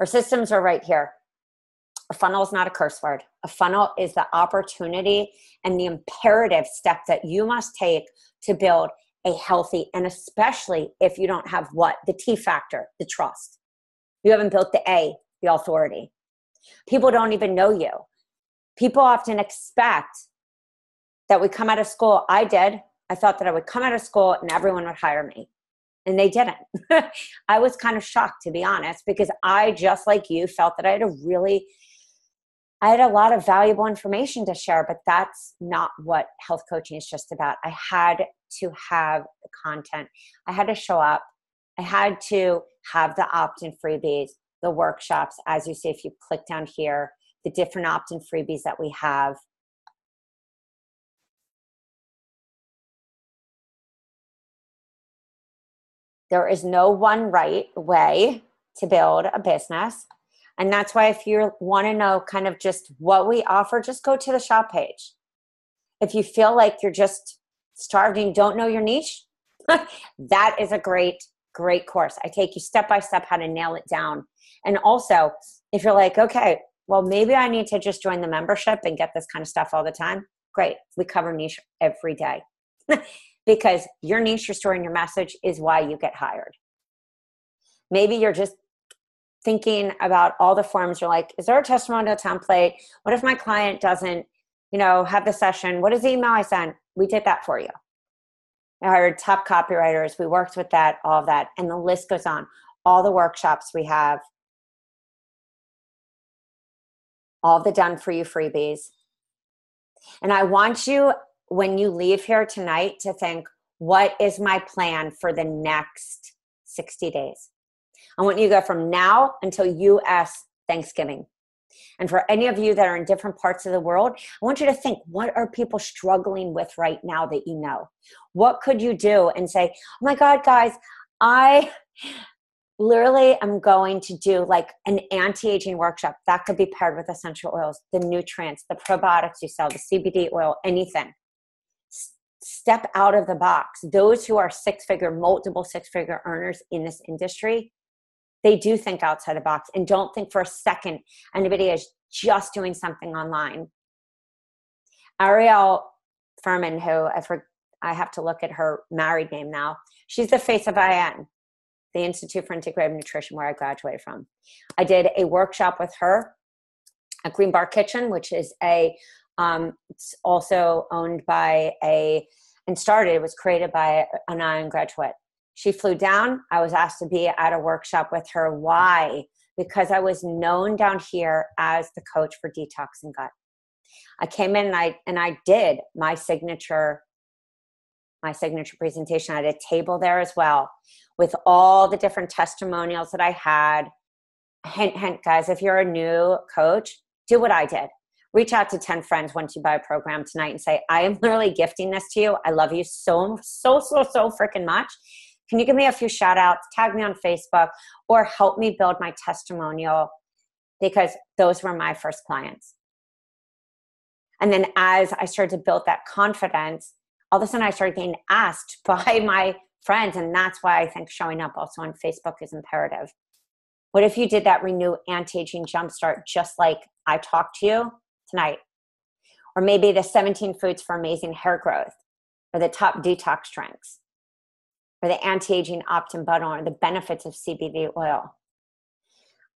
Our systems are right here. A funnel is not a curse word. A funnel is the opportunity and the imperative step that you must take to build a healthy, and especially if you don't have the T factor, the trust. You haven't built the A, the authority. People don't even know you. People often expect that we come out of school. I did. I thought that I would come out of school and everyone would hire me. And they didn't. I was kind of shocked, to be honest, because I, just like you, felt that I had a lot of valuable information to share, but that's not what health coaching is just about. I had to have the content. I had to show up. I had to have the opt-in freebies, the workshops, as you see, if you click down here, the different opt-in freebies that we have. There is no one right way to build a business. And that's why if you want to know kind of just what we offer, just go to the shop page. If you feel like you're just starved and don't know your niche, that is a great course. I take you step by step how to nail it down. And also, if you're like, okay, well, maybe I need to just join the membership and get this kind of stuff all the time. Great. We cover niche every day. Because your niche, your story, and your message is why you get hired. Maybe you're just thinking about all the forms. You're like, is there a testimonial template? What if my client doesn't, have the session? What is the email I sent? We did that for you. I hired top copywriters. We worked with that, all of that. And the list goes on. All the workshops we have. All the done for you freebies. And I want you, when you leave here tonight, to think, what is my plan for the next 60 days? I want you to go from now until US Thanksgiving. And for any of you that are in different parts of the world, I want you to think, what are people struggling with right now that you know? What could you do and say, oh my God, guys, I literally am going to do like an anti-aging workshop. That could be paired with essential oils, the nutrients, the probiotics you sell, the CBD oil, anything. Step out of the box. Those who are multiple six-figure earners in this industry, they do think outside the box and don't think for a second anybody is just doing something online. Rachel Feldman, who I have to look at her married name now. She's the face of IN, the Institute for Integrative Nutrition, where I graduated from. I did a workshop with her at Green Bar Kitchen, which is it's also owned by it was created by an IN graduate. She flew down. I was asked to be at a workshop with her. Why? Because I was known down here as the coach for detox and gut. I came in and I did my signature presentation. I had a table there as well with all the different testimonials that I had. Hint, hint, guys, if you're a new coach, do what I did. Reach out to 10 friends once you buy a program tonight and say, I am literally gifting this to you. I love you so freaking much. can you give me a few shout outs, tag me on Facebook, or help me build my testimonial? Because those were my first clients. And then as I started to build that confidence, all of a sudden I started getting asked by my friends. And that's why I think showing up also on Facebook is imperative. What if you did that Renew Anti-Aging Jumpstart just like I talked to you tonight? Or maybe the 17 foods for amazing hair growth, or the top detox drinks, or the anti-aging opt-in button, or the benefits of CBD oil.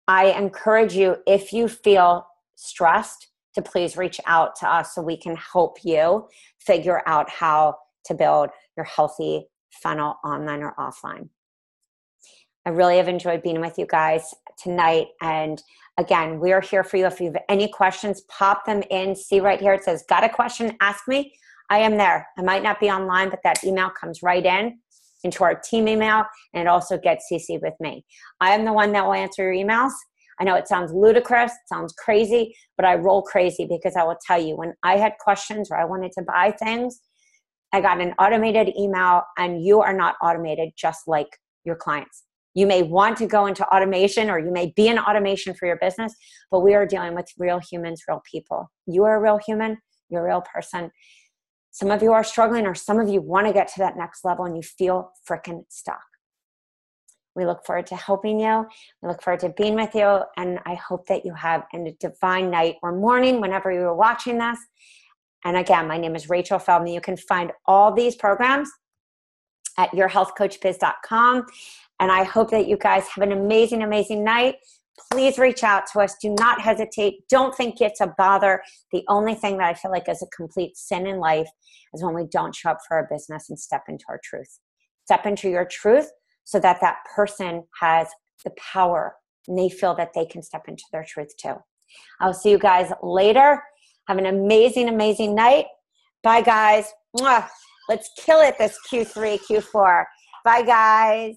I encourage you, if you feel stressed, to please reach out to us so we can help you figure out how to build your healthy funnel online or offline. I really have enjoyed being with you guys tonight. And again, we are here for you. If you have any questions, pop them in. See right here, it says, got a question, ask me. I am there. I might not be online, but that email comes right into our team email, and it also gets CC'd with me. I am the one that will answer your emails. I know it sounds ludicrous, it sounds crazy, but I roll crazy because I will tell you, when I had questions or I wanted to buy things, I got an automated email, and you are not automated just like your clients. You may want to go into automation, or you may be in automation for your business, but we are dealing with real humans, real people. You are a real human, you're a real person. Some of you are struggling, or some of you want to get to that next level and you feel freaking stuck. We look forward to helping you. We look forward to being with you. And I hope that you have a divine night or morning whenever you are watching this. And again, my name is Rachel Feldman. You can find all these programs at yourhealthcoachbiz.com. And I hope that you guys have an amazing, amazing night. Please reach out to us. Do not hesitate. Don't think it's a bother. The only thing that I feel like is a complete sin in life is when we don't show up for our business and step into our truth. Step into your truth so that that person has the power and they feel that they can step into their truth too. I'll see you guys later. Have an amazing, amazing night. Bye, guys. Mwah. Let's kill it this Q3, Q4. Bye, guys.